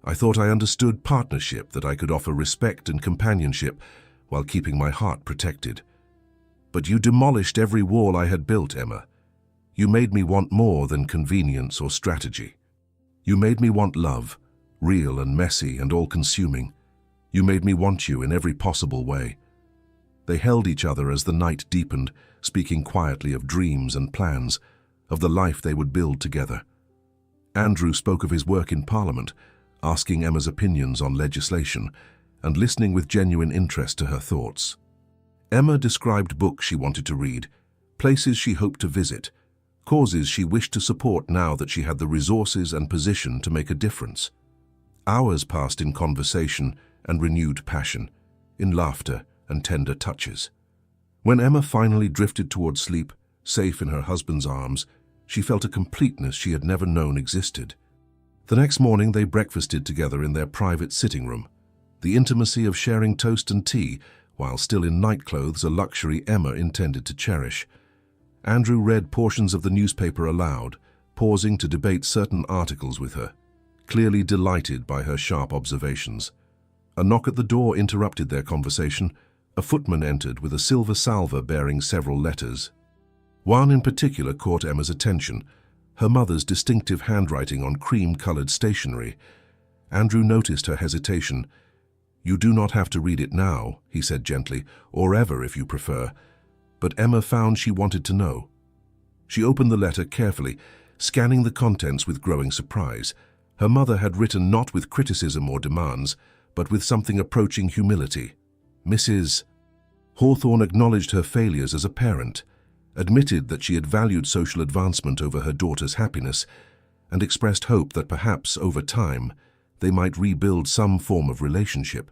"I thought I understood partnership, that I could offer respect and companionship while keeping my heart protected. But you demolished every wall I had built, Emma. You made me want more than convenience or strategy. You made me want love, real and messy and all-consuming. You made me want you in every possible way." They held each other as the night deepened, speaking quietly of dreams and plans, of the life they would build together. Andrew spoke of his work in Parliament, asking Emma's opinions on legislation, and listening with genuine interest to her thoughts. Emma described books she wanted to read, places she hoped to visit, causes she wished to support now that she had the resources and position to make a difference. Hours passed in conversation and renewed passion, in laughter and tender touches. When Emma finally drifted toward sleep, safe in her husband's arms, she felt a completeness she had never known existed. The next morning they breakfasted together in their private sitting room, the intimacy of sharing toast and tea, while still in nightclothes, a luxury Emma intended to cherish. Andrew read portions of the newspaper aloud, pausing to debate certain articles with her, clearly delighted by her sharp observations. A knock at the door interrupted their conversation. A footman entered with a silver salver bearing several letters. One in particular caught Emma's attention, her mother's distinctive handwriting on cream-colored stationery. Andrew noticed her hesitation. "You do not have to read it now," he said gently, "or ever if you prefer." But Emma found she wanted to know. She opened the letter carefully, scanning the contents with growing surprise. Her mother had written not with criticism or demands, but with something approaching humility. Mrs. Hawthorne acknowledged her failures as a parent, admitted that she had valued social advancement over her daughter's happiness, and expressed hope that perhaps, over time, they might rebuild some form of relationship.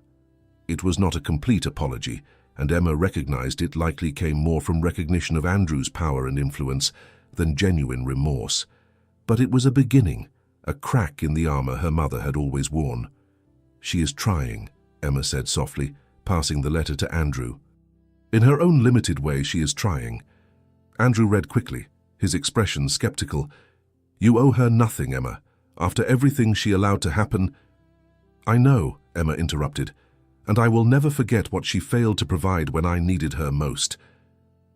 It was not a complete apology, and Emma recognized it likely came more from recognition of Andrew's power and influence than genuine remorse. But it was a beginning, a crack in the armor her mother had always worn. "She is trying," Emma said softly, passing the letter to Andrew. "In her own limited way, she is trying." Andrew read quickly, his expression skeptical. "You owe her nothing, Emma. After everything she allowed to happen—" "I know," Emma interrupted, "and I will never forget what she failed to provide when I needed her most.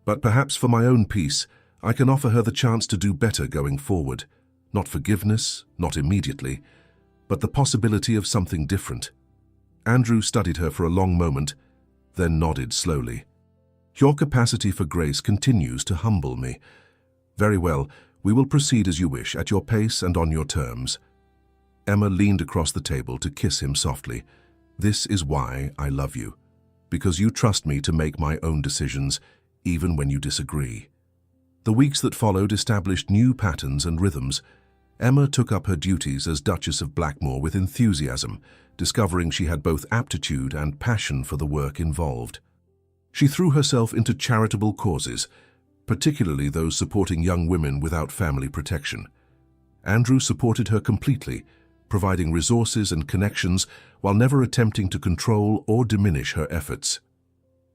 But perhaps for my own peace, I can offer her the chance to do better going forward. Not forgiveness, not immediately, but the possibility of something different." Andrew studied her for a long moment, then nodded slowly. "Your capacity for grace continues to humble me. Very well, we will proceed as you wish, at your pace and on your terms." Emma leaned across the table to kiss him softly. "This is why I love you, because you trust me to make my own decisions, even when you disagree." The weeks that followed established new patterns and rhythms. Emma took up her duties as Duchess of Blackmore with enthusiasm, discovering she had both aptitude and passion for the work involved. She threw herself into charitable causes, particularly those supporting young women without family protection. Andrew supported her completely, providing resources and connections while never attempting to control or diminish her efforts.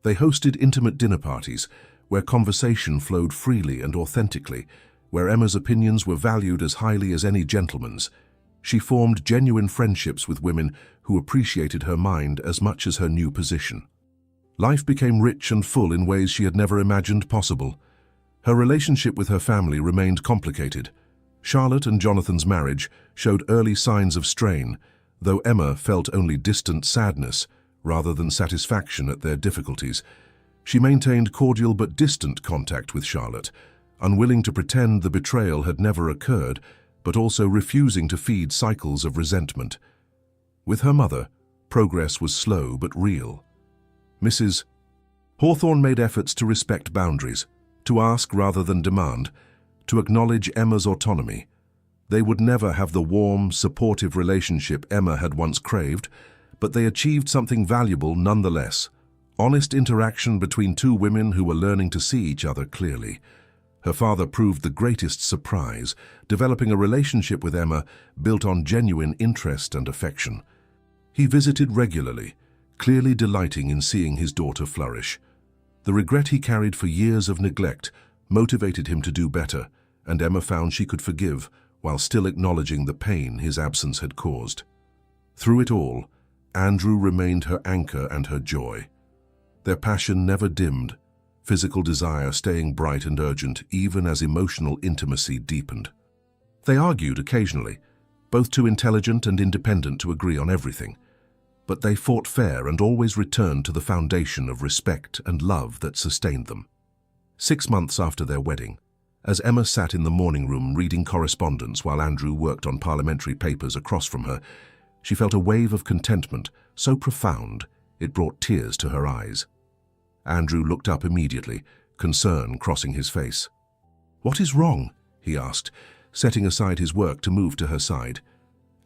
They hosted intimate dinner parties, where conversation flowed freely and authentically, where Emma's opinions were valued as highly as any gentleman's. She formed genuine friendships with women who appreciated her mind as much as her new position. Life became rich and full in ways she had never imagined possible. Her relationship with her family remained complicated. Charlotte and Jonathan's marriage showed early signs of strain, though Emma felt only distant sadness rather than satisfaction at their difficulties. She maintained cordial but distant contact with Charlotte, unwilling to pretend the betrayal had never occurred, but also refusing to feed cycles of resentment. With her mother, progress was slow but real. Mrs. Hawthorne made efforts to respect boundaries, to ask rather than demand, to acknowledge Emma's autonomy. They would never have the warm, supportive relationship Emma had once craved, but they achieved something valuable nonetheless. Honest interaction between two women who were learning to see each other clearly. Her father proved the greatest surprise, developing a relationship with Emma built on genuine interest and affection. He visited regularly, clearly delighting in seeing his daughter flourish. The regret he carried for years of neglect motivated him to do better, and Emma found she could forgive while still acknowledging the pain his absence had caused. Through it all, Andrew remained her anchor and her joy. Their passion never dimmed, physical desire staying bright and urgent even as emotional intimacy deepened. They argued occasionally, both too intelligent and independent to agree on everything, but they fought fair and always returned to the foundation of respect and love that sustained them. 6 months after their wedding, as Emma sat in the morning room reading correspondence while Andrew worked on parliamentary papers across from her, she felt a wave of contentment so profound it brought tears to her eyes. Andrew looked up immediately, concern crossing his face. "What is wrong?" he asked, setting aside his work to move to her side.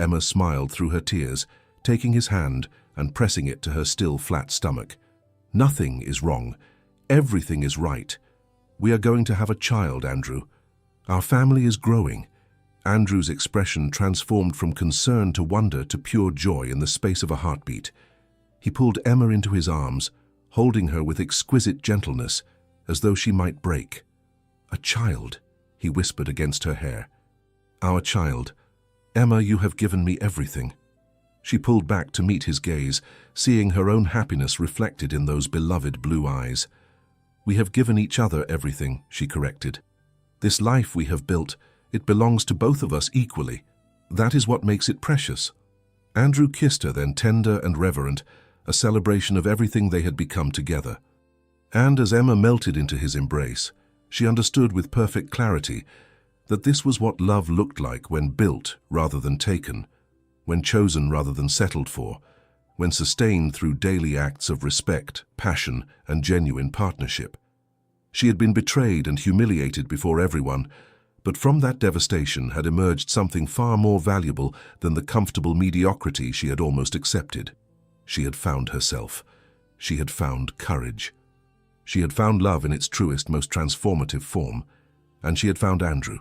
Emma smiled through her tears, taking his hand and pressing it to her still flat stomach. "Nothing is wrong. Everything is right. We are going to have a child, Andrew. Our family is growing." Andrew's expression transformed from concern to wonder to pure joy in the space of a heartbeat. He pulled Emma into his arms, holding her with exquisite gentleness, as though she might break. "A child," he whispered against her hair. "Our child. Emma, you have given me everything." She pulled back to meet his gaze, seeing her own happiness reflected in those beloved blue eyes. "We have given each other everything," she corrected. "This life we have built, it belongs to both of us equally. That is what makes it precious." Andrew kissed her then, tender and reverent, a celebration of everything they had become together. And as Emma melted into his embrace, she understood with perfect clarity that this was what love looked like when built rather than taken, when chosen rather than settled for, when sustained through daily acts of respect, passion, and genuine partnership. She had been betrayed and humiliated before everyone, but from that devastation had emerged something far more valuable than the comfortable mediocrity she had almost accepted. She had found herself. She had found courage. She had found love in its truest, most transformative form. And she had found Andrew,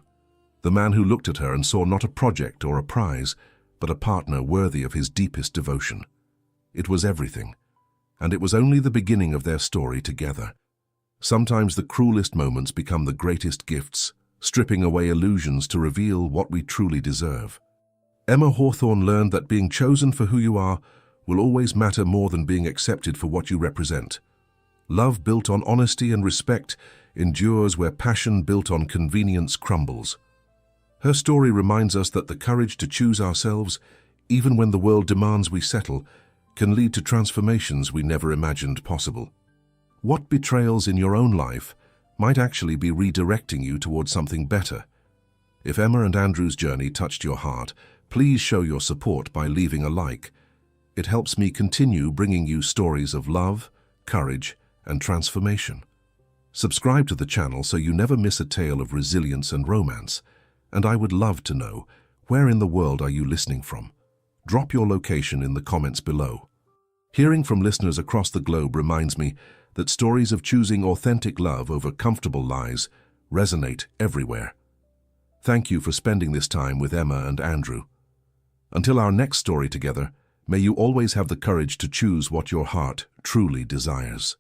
the man who looked at her and saw not a project or a prize, but a partner worthy of his deepest devotion. It was everything, and it was only the beginning of their story together. Sometimes the cruelest moments become the greatest gifts, stripping away illusions to reveal what we truly deserve. Emma Hawthorne learned that being chosen for who you are will always matter more than being accepted for what you represent. Love built on honesty and respect endures where passion built on convenience crumbles. Her story reminds us that the courage to choose ourselves, even when the world demands we settle, can lead to transformations we never imagined possible. What betrayals in your own life might actually be redirecting you towards something better? If Emma and Andrew's journey touched your heart, please show your support by leaving a like. It helps me continue bringing you stories of love, courage, and transformation. Subscribe to the channel so you never miss a tale of resilience and romance. And I would love to know, where in the world are you listening from? Drop your location in the comments below. Hearing from listeners across the globe reminds me that stories of choosing authentic love over comfortable lies resonate everywhere. Thank you for spending this time with Emma and Andrew. Until our next story together, may you always have the courage to choose what your heart truly desires.